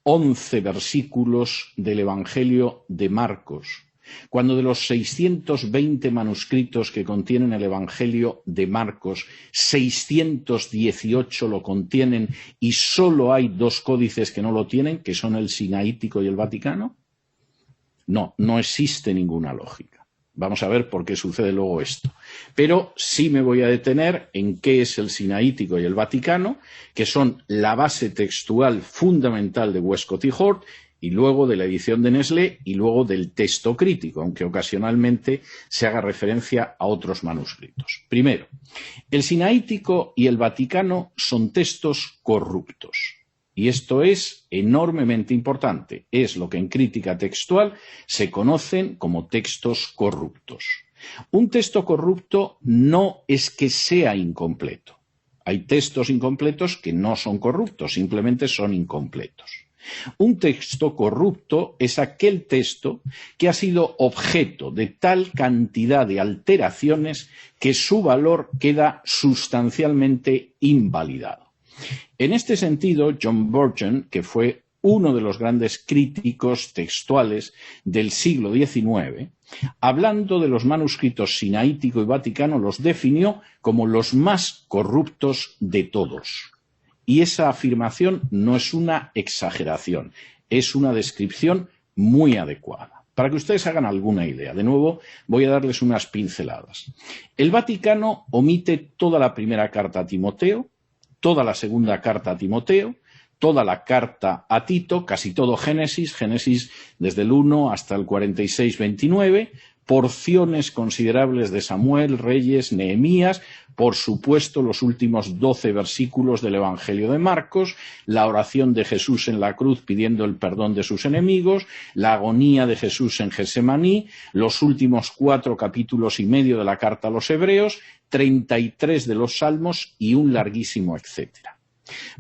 11 versículos del Evangelio de Marcos, cuando de los 620 manuscritos que contienen el Evangelio de Marcos, 618 lo contienen y solo hay 2 códices que no lo tienen, que son el sinaítico y el Vaticano? No, no existe ninguna lógica. Vamos a ver por qué sucede luego esto. Pero sí me voy a detener en qué es el sinaítico y el Vaticano, que son la base textual fundamental de Westcott y Hort, y luego de la edición de Nestlé, y luego del texto crítico, aunque ocasionalmente se haga referencia a otros manuscritos. Primero, el sinaítico y el Vaticano son textos corruptos. Y esto es enormemente importante. Es lo que en crítica textual se conocen como textos corruptos. Un texto corrupto no es que sea incompleto. Hay textos incompletos que no son corruptos, simplemente son incompletos. Un texto corrupto es aquel texto que ha sido objeto de tal cantidad de alteraciones que su valor queda sustancialmente invalidado. En este sentido, John Burton, que fue uno de los grandes críticos textuales del siglo XIX, hablando de los manuscritos sinaítico y vaticano, los definió como los más corruptos de todos. Y esa afirmación no es una exageración, es una descripción muy adecuada. Para que ustedes hagan alguna idea, de nuevo voy a darles unas pinceladas. El Vaticano omite toda la primera carta a Timoteo, toda la segunda carta a Timoteo, toda la carta a Tito, casi todo Génesis desde el 1 hasta el 46-29, porciones considerables de Samuel, Reyes, Nehemías, por supuesto los últimos 12 versículos del Evangelio de Marcos, la oración de Jesús en la cruz pidiendo el perdón de sus enemigos, la agonía de Jesús en Getsemaní, los últimos 4 capítulos y medio de la carta a los Hebreos, 33 de los Salmos y un larguísimo etcétera.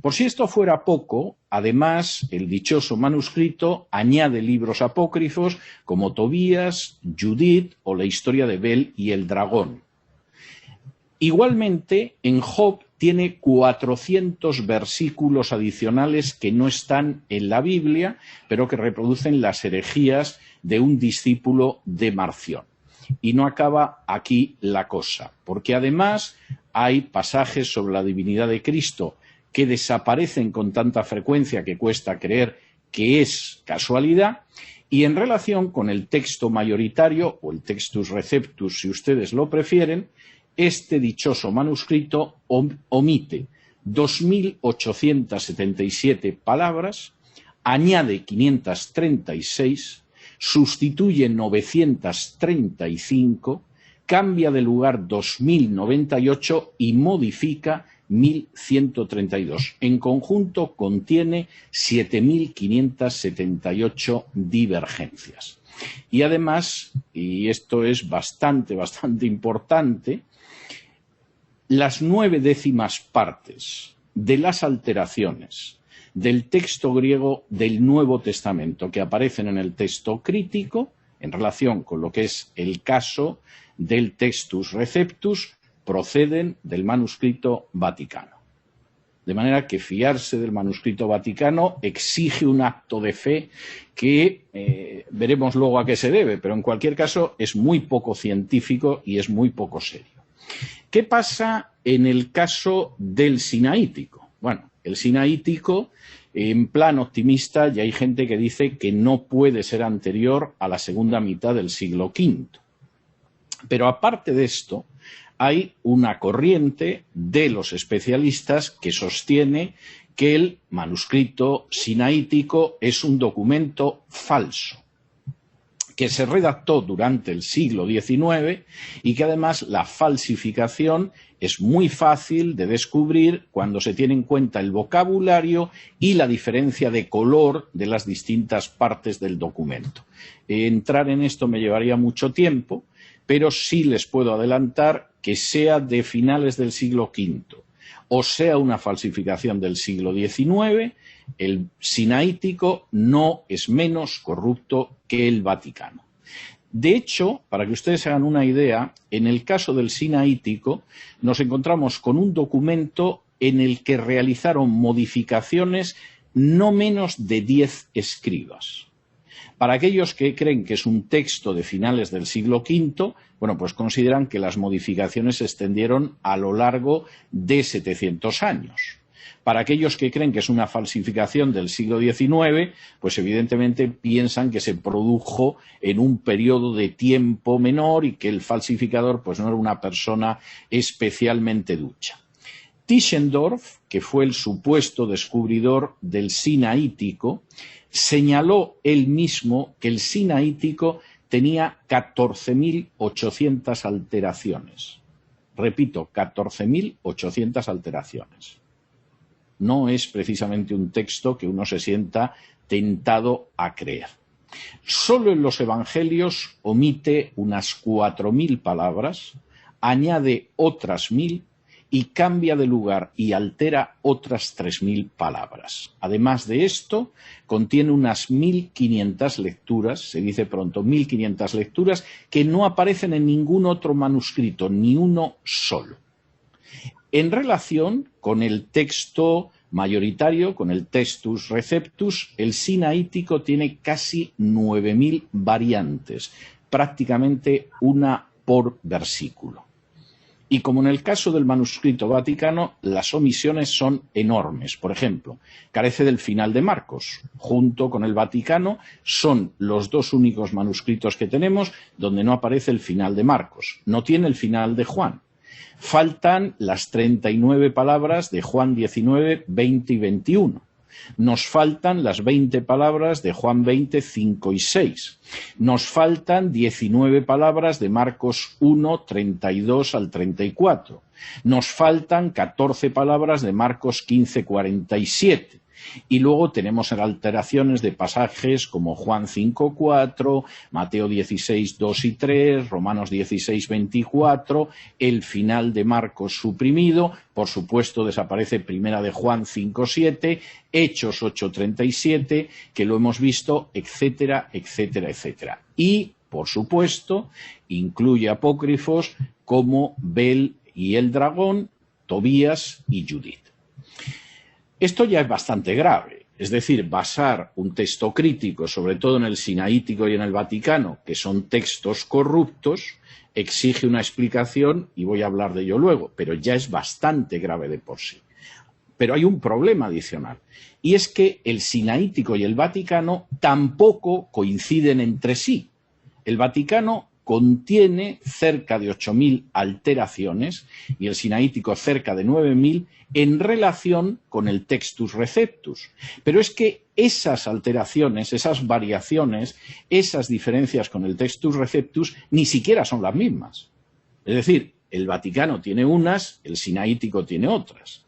Por si esto fuera poco, además, el dichoso manuscrito añade libros apócrifos como Tobías, Judith o la historia de Bel y el dragón. Igualmente, en Job tiene 400 versículos adicionales que no están en la Biblia, pero que reproducen las herejías de un discípulo de Marción. Y no acaba aquí la cosa, porque además hay pasajes sobre la divinidad de Cristo que desaparecen con tanta frecuencia que cuesta creer que es casualidad, y en relación con el texto mayoritario, o el Textus Receptus, si ustedes lo prefieren, este dichoso manuscrito omite 2.877 palabras, añade 536, sustituye 935, cambia de lugar 2.098 y modifica 1.132. En conjunto contiene 7.578 divergencias. Y además, y esto es bastante importante, las 9 décimas partes de las alteraciones del texto griego del Nuevo Testamento que aparecen en el texto crítico, en relación con lo que es el caso del Textus Receptus, proceden del manuscrito vaticano. De manera que fiarse del manuscrito vaticano exige un acto de fe que veremos luego a qué se debe, pero en cualquier caso es muy poco científico y es muy poco serio. ¿Qué pasa en el caso del sinaítico? Bueno, el sinaítico, en plan optimista, ya hay gente que dice que no puede ser anterior a la segunda mitad del siglo V. Pero aparte de esto, hay una corriente de los especialistas que sostiene que el manuscrito sinaítico es un documento falso, que se redactó durante el siglo XIX y que además la falsificación es muy fácil de descubrir cuando se tiene en cuenta el vocabulario y la diferencia de color de las distintas partes del documento. Entrar en esto me llevaría mucho tiempo, pero sí les puedo adelantar que sea de finales del siglo V o sea una falsificación del siglo XIX, el sinaítico no es menos corrupto que el Vaticano. De hecho, para que ustedes hagan una idea, en el caso del sinaítico nos encontramos con un documento en el que realizaron modificaciones no menos de 10 escribas. Para aquellos que creen que es un texto de finales del siglo V, bueno, pues consideran que las modificaciones se extendieron a lo largo de 700 años. Para aquellos que creen que es una falsificación del siglo XIX, pues evidentemente piensan que se produjo en un periodo de tiempo menor y que el falsificador pues no era una persona especialmente ducha. Tischendorf, que fue el supuesto descubridor del sinaítico, señaló él mismo que el sinaítico tenía 14.800 alteraciones. Repito, 14.800 alteraciones. No es precisamente un texto que uno se sienta tentado a creer. Solo en los evangelios omite unas 4.000 palabras, añade otras 1.000 y cambia de lugar y altera otras 3.000 palabras. Además de esto, contiene unas 1.500 lecturas, se dice pronto 1.500 lecturas, que no aparecen en ningún otro manuscrito, ni uno solo. En relación con el texto mayoritario, con el Textus Receptus, el sinaítico tiene casi 9.000 variantes, prácticamente una por versículo. Y como en el caso del manuscrito vaticano, las omisiones son enormes. Por ejemplo, carece del final de Marcos. Junto con el Vaticano son los dos únicos manuscritos que tenemos donde no aparece el final de Marcos. No tiene el final de Juan. Faltan las 39 palabras de Juan 19, 20 y 21. Nos faltan las 20 palabras de Juan 20, 5 y 6. Nos faltan 19 palabras de Marcos 1, 32 al 34. Nos faltan 14 palabras de Marcos 15, 47. Y luego tenemos alteraciones de pasajes como Juan 5, 4, Mateo 16, 2 y 3, Romanos 16, 24, el final de Marcos suprimido, por supuesto desaparece Primera de Juan 5, 7, Hechos 8, 37, que lo hemos visto, etcétera, etcétera, etcétera. Y, por supuesto, incluye apócrifos como Bel y el dragón, Tobías y Judith. Esto ya es bastante grave, es decir, basar un texto crítico, sobre todo en el Sinaítico y en el Vaticano, que son textos corruptos, exige una explicación y voy a hablar de ello luego, pero ya es bastante grave de por sí. Pero hay un problema adicional, y es que el Sinaítico y el Vaticano tampoco coinciden entre sí. El Vaticano contiene cerca de 8.000 alteraciones y el Sinaítico cerca de 9.000 en relación con el Textus Receptus. Pero es que esas alteraciones, esas variaciones, esas diferencias con el Textus Receptus ni siquiera son las mismas. Es decir, el Vaticano tiene unas, el Sinaítico tiene otras.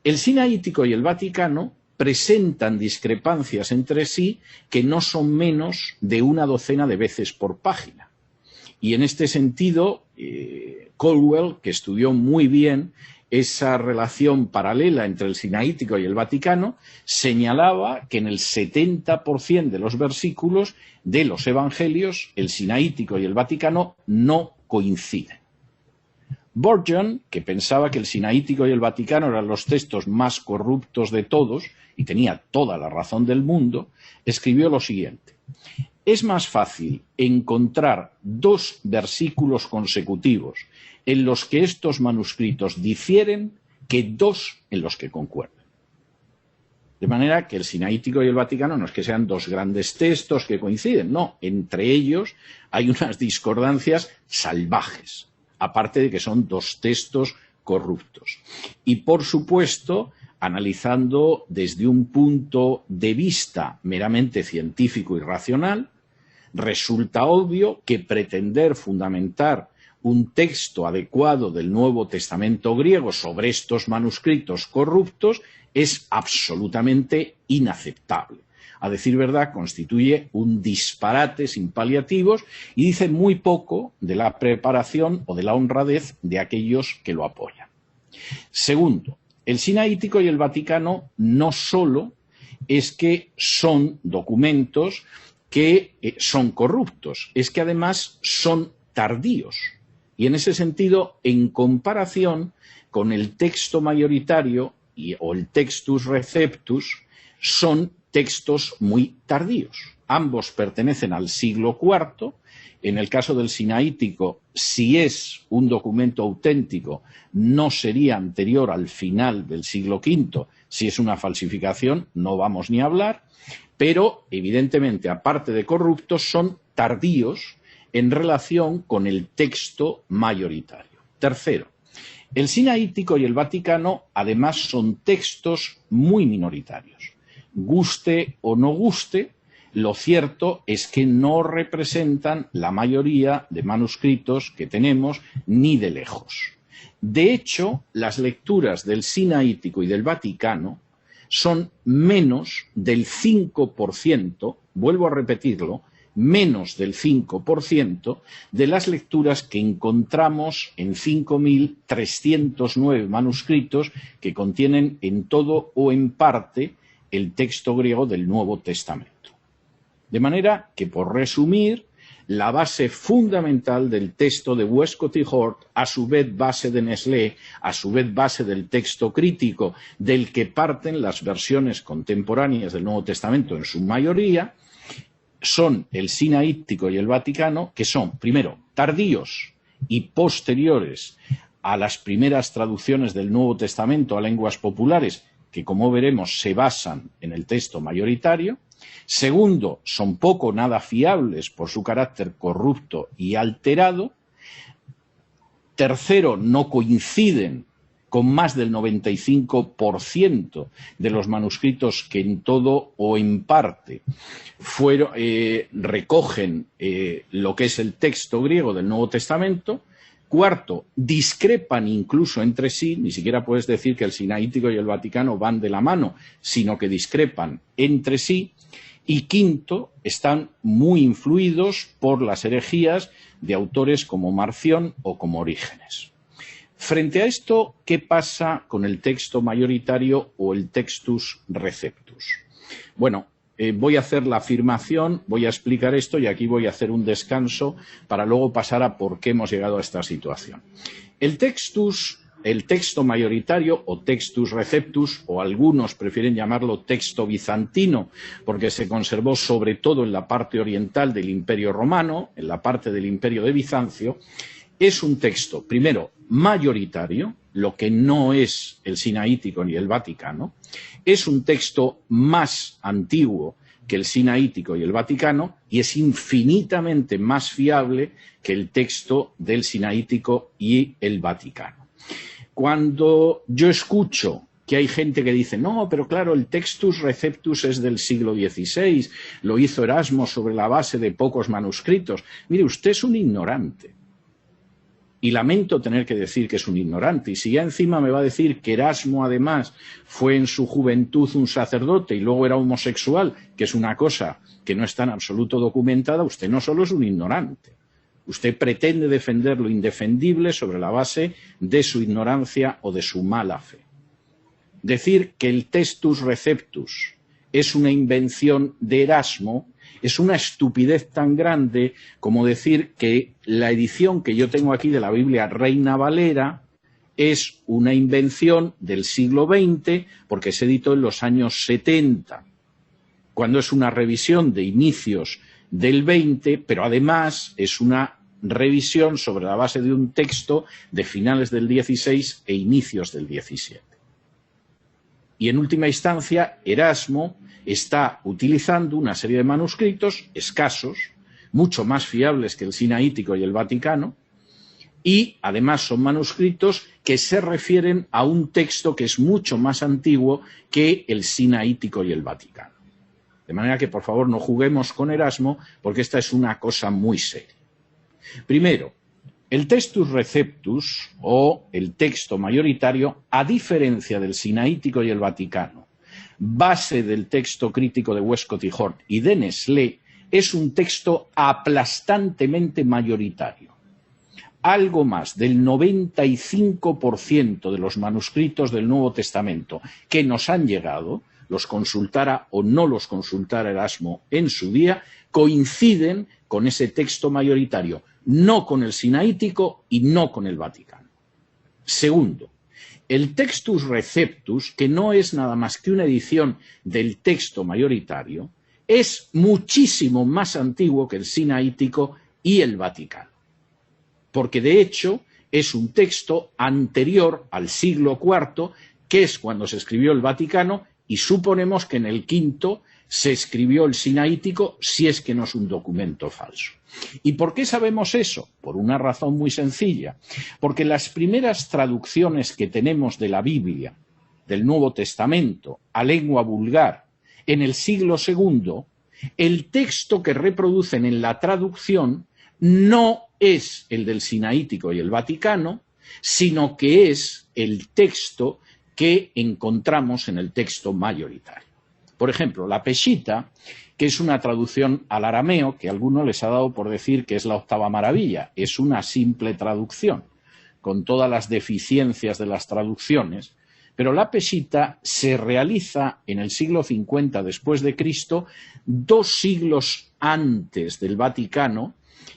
El Sinaítico y el Vaticano presentan discrepancias entre sí que no son menos de una docena de veces por página. Y en este sentido, Caldwell, que estudió muy bien esa relación paralela entre el Sinaítico y el Vaticano, señalaba que en el 70% de los versículos de los Evangelios, el Sinaítico y el Vaticano no coinciden. Burgeon, que pensaba que el Sinaítico y el Vaticano eran los textos más corruptos de todos, y tenía toda la razón del mundo, escribió lo siguiente: es más fácil encontrar dos versículos consecutivos en los que estos manuscritos difieren que dos en los que concuerdan. De manera que el Sinaítico y el Vaticano no es que sean dos grandes textos que coinciden, no, entre ellos hay unas discordancias salvajes, aparte de que son dos textos corruptos. Y, por supuesto, analizando desde un punto de vista meramente científico y racional, resulta obvio que pretender fundamentar un texto adecuado del Nuevo Testamento griego sobre estos manuscritos corruptos es absolutamente inaceptable. A decir verdad, constituye un disparate sin paliativos y dice muy poco de la preparación o de la honradez de aquellos que lo apoyan. Segundo, el Sinaítico y el Vaticano no solo es que son documentos que son corruptos, es que además son tardíos. Y en ese sentido, en comparación con el texto mayoritario o el Textus Receptus, son textos muy tardíos. Ambos pertenecen al siglo IV. En el caso del Sinaítico, si es un documento auténtico, no sería anterior al final del siglo V. Si es una falsificación, no vamos ni a hablar. Pero, evidentemente, aparte de corruptos, son tardíos en relación con el texto mayoritario. Tercero, el Sinaítico y el Vaticano, además, son textos muy minoritarios. Guste o no guste, lo cierto es que no representan la mayoría de manuscritos que tenemos ni de lejos. De hecho, las lecturas del Sinaítico y del Vaticano son menos del 5%, vuelvo a repetirlo, menos del 5% de las lecturas que encontramos en 5.309 manuscritos que contienen en todo o en parte el texto griego del Nuevo Testamento. De manera que, por resumir, la base fundamental del texto de Westcott y Hort, a su vez base de Nestlé, a su vez base del texto crítico del que parten las versiones contemporáneas del Nuevo Testamento en su mayoría, son el Sinaítico y el Vaticano, que son, primero, tardíos y posteriores a las primeras traducciones del Nuevo Testamento a lenguas populares, que como veremos se basan en el texto mayoritario. Segundo, son poco o nada fiables por su carácter corrupto y alterado. Tercero, no coinciden con más del 95% de los manuscritos que en todo o en parte recogen lo que es el texto griego del Nuevo Testamento. Cuarto, discrepan incluso entre sí, ni siquiera puedes decir que el Sinaítico y el Vaticano van de la mano, sino que discrepan entre sí. Y quinto, están muy influidos por las herejías de autores como Marción o como Orígenes. Frente a esto, ¿qué pasa con el texto mayoritario o el Textus Receptus? Bueno, voy a hacer la afirmación, voy a explicar esto y aquí voy a hacer un descanso para luego pasar a por qué hemos llegado a esta situación. El texto mayoritario o Textus Receptus, o algunos prefieren llamarlo texto bizantino, porque se conservó sobre todo en la parte oriental del Imperio Romano, en la parte del Imperio de Bizancio, es un texto, primero, mayoritario, lo que no es el Sinaítico ni el Vaticano, es un texto más antiguo que el Sinaítico y el Vaticano y es infinitamente más fiable que el texto del Sinaítico y el Vaticano. Cuando yo escucho que hay gente que dice, no, pero claro, el Textus Receptus es del siglo XVI, lo hizo Erasmo sobre la base de pocos manuscritos. Mire, usted es un ignorante. Y lamento tener que decir que es un ignorante. Y si ya encima me va a decir que Erasmo, además, fue en su juventud un sacerdote y luego era homosexual, que es una cosa que no está en absoluto documentada, usted no solo es un ignorante. Usted pretende defender lo indefendible sobre la base de su ignorancia o de su mala fe. Decir que el Textus Receptus es una invención de Erasmo es una estupidez tan grande como decir que la edición que yo tengo aquí de la Biblia Reina Valera es una invención del siglo XX porque se editó en los años 70, cuando es una revisión de inicios del 20, pero además es una revisión sobre la base de un texto de finales del 16 e inicios del 17. Y en última instancia, Erasmo está utilizando una serie de manuscritos escasos, mucho más fiables que el Sinaítico y el Vaticano, y además son manuscritos que se refieren a un texto que es mucho más antiguo que el Sinaítico y el Vaticano. De manera que, por favor, no juguemos con Erasmo, porque esta es una cosa muy seria. Primero, el Textus Receptus, o el texto mayoritario, a diferencia del Sinaítico y el Vaticano, base del texto crítico de Westcott y Hort y de Nestlé, es un texto aplastantemente mayoritario. Algo más del 95% de los manuscritos del Nuevo Testamento que nos han llegado, los consultara o no los consultara Erasmo en su día, coinciden con ese texto mayoritario, no con el Sinaítico y no con el Vaticano. Segundo, el Textus Receptus, que no es nada más que una edición del texto mayoritario, es muchísimo más antiguo que el Sinaítico y el Vaticano, porque de hecho es un texto anterior al siglo IV, que es cuando se escribió el Vaticano, y suponemos que en el V se escribió el Sinaítico, si es que no es un documento falso. ¿Y por qué sabemos eso? Por una razón muy sencilla. Porque las primeras traducciones que tenemos de la Biblia, del Nuevo Testamento, a lengua vulgar, en el siglo II, el texto que reproducen en la traducción no es el del Sinaítico y el Vaticano, sino que es el texto que encontramos en el texto mayoritario. Por ejemplo, la Peshita, que es una traducción al arameo, que a algunos les ha dado por decir que es la octava maravilla, es una simple traducción, con todas las deficiencias de las traducciones, pero la Peshita se realiza en el siglo 50 después de Cristo, 2 siglos antes del Vaticano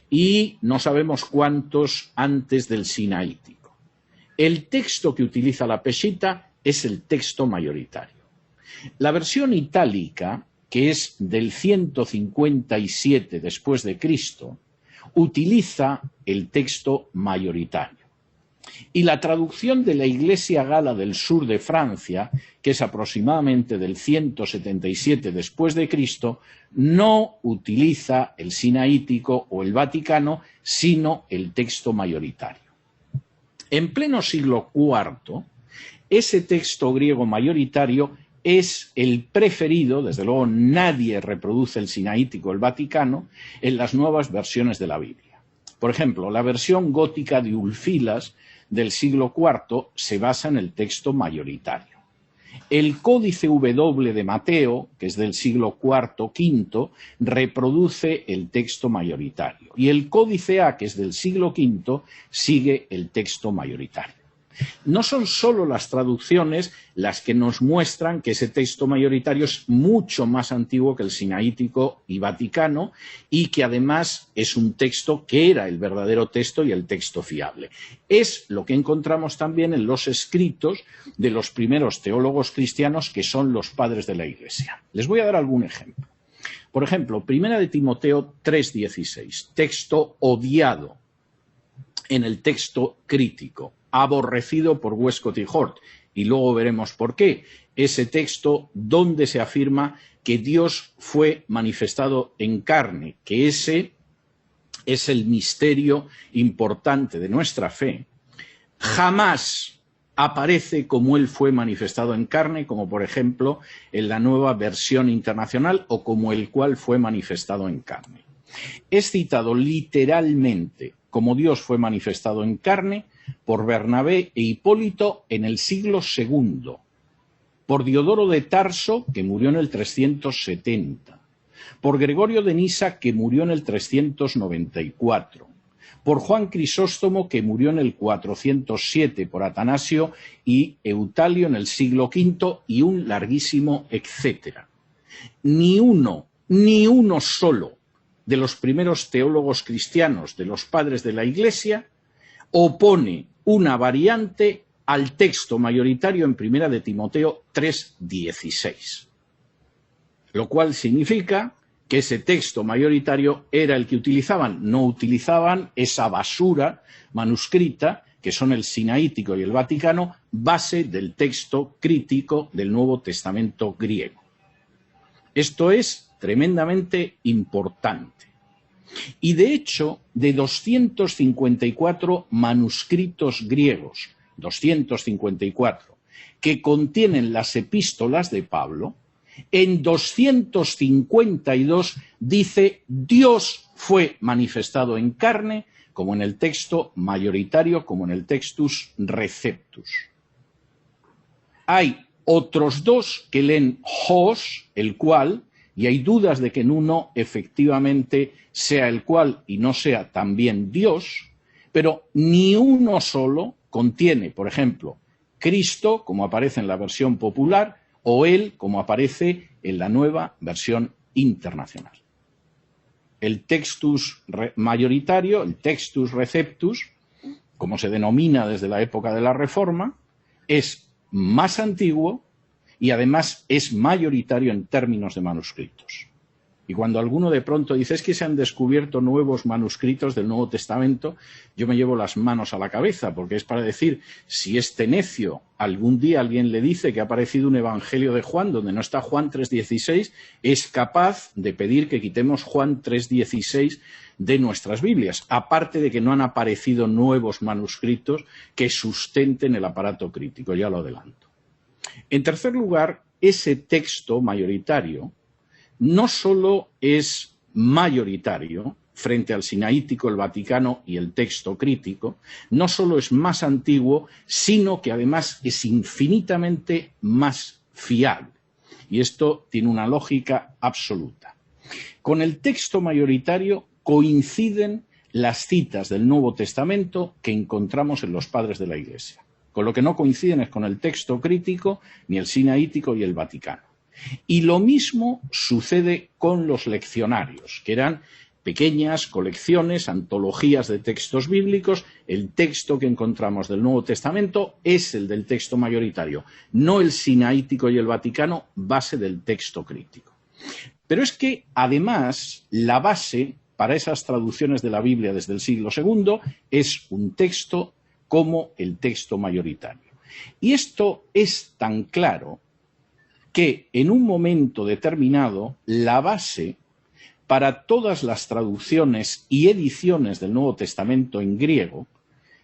y no sabemos cuántos antes del Sinaítico. El texto que utiliza la Peshita es el texto mayoritario. La versión itálica, que es del 157 después de Cristo, utiliza el texto mayoritario. Y la traducción de la Iglesia Gala del sur de Francia, que es aproximadamente del 177 después de Cristo, no utiliza el sinaítico o el vaticano, sino el texto mayoritario. En pleno siglo IV, ese texto griego mayoritario es el preferido, desde luego nadie reproduce el sinaítico o el vaticano, en las nuevas versiones de la Biblia. Por ejemplo, la versión gótica de Ulfilas del siglo IV se basa en el texto mayoritario. El Códice W de Mateo, que es del siglo IV-V, reproduce el texto mayoritario. Y el Códice A, que es del siglo V, sigue el texto mayoritario. No son solo las traducciones las que nos muestran que ese texto mayoritario es mucho más antiguo que el sinaítico y vaticano y que además es un texto que era el verdadero texto y el texto fiable. Es lo que encontramos también en los escritos de los primeros teólogos cristianos que son los padres de la Iglesia. Les voy a dar algún ejemplo. Por ejemplo, 1 de Timoteo 3:16, texto odiado en el texto crítico, aborrecido por Westcott y Hort, y luego veremos por qué. Ese texto donde se afirma que Dios fue manifestado en carne, que ese es el misterio importante de nuestra fe, jamás aparece como Él fue manifestado en carne, como por ejemplo en la Nueva Versión Internacional o como el cual fue manifestado en carne. Es citado literalmente como Dios fue manifestado en carne por Bernabé e Hipólito en el siglo II, por Diodoro de Tarso, que murió en el 370, por Gregorio de Nisa, que murió en el 394, por Juan Crisóstomo, que murió en el 407, por Atanasio y Eutalio en el siglo V, y un larguísimo etcétera. Ni uno solo de los primeros teólogos cristianos, de los padres de la Iglesia, opone una variante al texto mayoritario en 1 de Timoteo 3:16, lo cual significa que ese texto mayoritario era el que utilizaban, no utilizaban esa basura manuscrita que son el sinaítico y el vaticano, base del texto crítico del Nuevo Testamento griego. Esto es tremendamente importante. Y de hecho, de 254 manuscritos griegos, 254, que contienen las epístolas de Pablo, en 252 dice Dios fue manifestado en carne, como en el texto mayoritario, como en el Textus Receptus. Hay otros dos que leen Hos, el cual, y hay dudas de que en uno efectivamente sea el cual y no sea también Dios, pero ni uno solo contiene, por ejemplo, Cristo, como aparece en la versión popular, o Él, como aparece en la nueva versión internacional. El Textus mayoritario, el Textus Receptus, como se denomina desde la época de la Reforma, es más antiguo y además es mayoritario en términos de manuscritos. Y cuando alguno de pronto dice es que se han descubierto nuevos manuscritos del Nuevo Testamento, yo me llevo las manos a la cabeza, porque es para decir, si este necio algún día alguien le dice que ha aparecido un Evangelio de Juan donde no está Juan 3:16, es capaz de pedir que quitemos Juan 3:16 de nuestras Biblias, aparte de que no han aparecido nuevos manuscritos que sustenten el aparato crítico, ya lo adelanto. En tercer lugar, ese texto mayoritario no solo es mayoritario frente al sinaítico, el vaticano y el texto crítico, no solo es más antiguo, sino que además es infinitamente más fiable. Y esto tiene una lógica absoluta. Con el texto mayoritario coinciden las citas del Nuevo Testamento que encontramos en los padres de la Iglesia. Con lo que no coinciden es con el texto crítico, ni el sinaítico y el vaticano. Y lo mismo sucede con los leccionarios, que eran pequeñas colecciones, antologías de textos bíblicos. El texto que encontramos del Nuevo Testamento es el del texto mayoritario, no el sinaítico y el vaticano, base del texto crítico. Pero es que, además, la base para esas traducciones de la Biblia desde el siglo II es un texto como el texto mayoritario. Y esto es tan claro que en un momento determinado la base para todas las traducciones y ediciones del Nuevo Testamento en griego,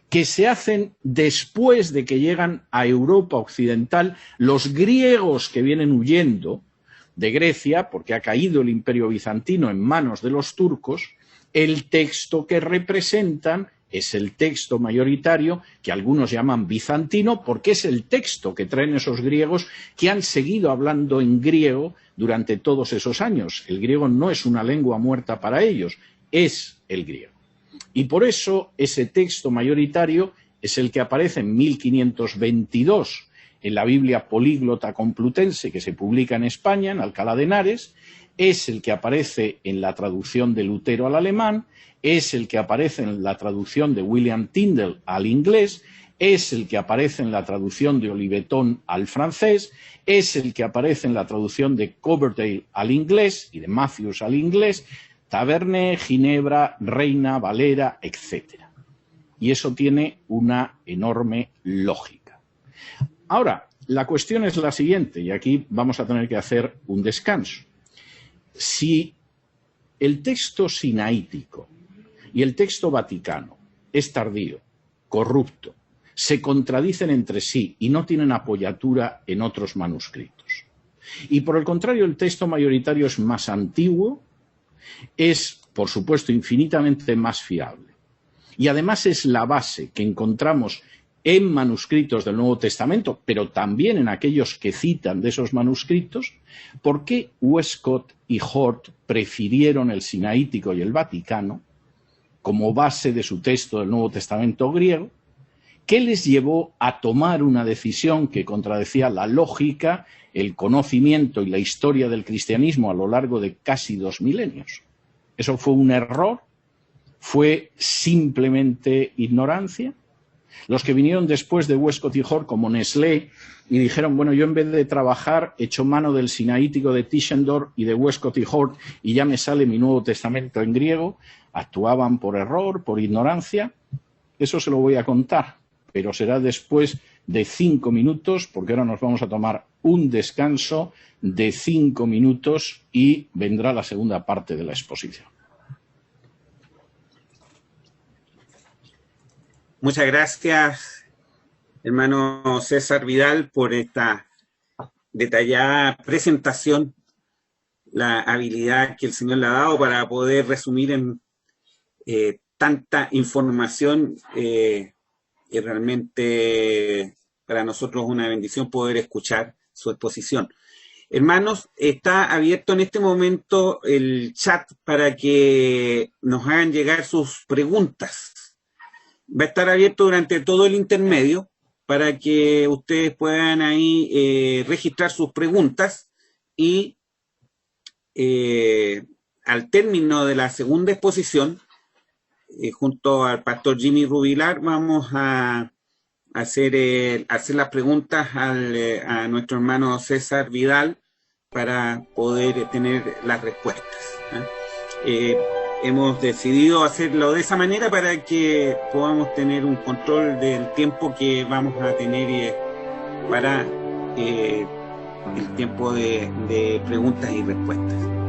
que se hacen después de que llegan a Europa occidental los griegos que vienen huyendo de Grecia, porque ha caído el Imperio Bizantino en manos de los turcos, el texto que representan es el texto mayoritario, que algunos llaman bizantino, porque es el texto que traen esos griegos que han seguido hablando en griego durante todos esos años. El griego no es una lengua muerta para ellos, es el griego. Y por eso ese texto mayoritario es el que aparece en 1522 en la Biblia Políglota Complutense, que se publica en España, en Alcalá de Henares, es el que aparece en la traducción de Lutero al alemán, es el que aparece en la traducción de William Tyndale al inglés, es el que aparece en la traducción de Oliveton al francés, es el que aparece en la traducción de Coverdale al inglés y de Matthews al inglés, Tabernet, Ginebra, Reina, Valera, etc. Y eso tiene una enorme lógica. Ahora, la cuestión es la siguiente, y aquí vamos a tener que hacer un descanso. Si el texto sinaítico y el texto vaticano es tardío, corrupto, se contradicen entre sí y no tienen apoyatura en otros manuscritos, y por el contrario el texto mayoritario es más antiguo, es, por supuesto, infinitamente más fiable, y además es la base que encontramos en manuscritos del Nuevo Testamento, pero también en aquellos que citan de esos manuscritos, ¿por qué Westcott y Hort prefirieron el sinaítico y el vaticano como base de su texto del Nuevo Testamento griego? ¿Qué les llevó a tomar una decisión que contradecía la lógica, el conocimiento y la historia del cristianismo a lo largo de casi 2 milenios? ¿Eso fue un error? ¿Fue simplemente ignorancia? Los que vinieron después de Westcott y Hort, como Nestlé, y dijeron, bueno, yo en vez de trabajar, echo mano del sinaítico de Tischendorf y de Westcott y Hort y ya me sale mi Nuevo Testamento en griego, actuaban por error, por ignorancia. Eso se lo voy a contar, pero será después de 5 minutos, porque ahora nos vamos a tomar un descanso de 5 minutos y vendrá la segunda parte de la exposición.
Muchas gracias, hermano César Vidal, por esta detallada presentación, la habilidad que el Señor le ha dado para poder resumir en tanta información. Y realmente para nosotros es una bendición poder escuchar su exposición. Hermanos, está abierto en este momento el chat para que nos hagan llegar sus preguntas. Va a estar abierto durante todo el intermedio para que ustedes puedan ahí registrar sus preguntas y al término de la segunda exposición, junto al pastor Jimmy Rubilar, vamos a hacer las preguntas a nuestro hermano César Vidal para poder tener las respuestas. Hemos decidido hacerlo de esa manera para que podamos tener un control del tiempo que vamos a tener para el tiempo de preguntas y respuestas.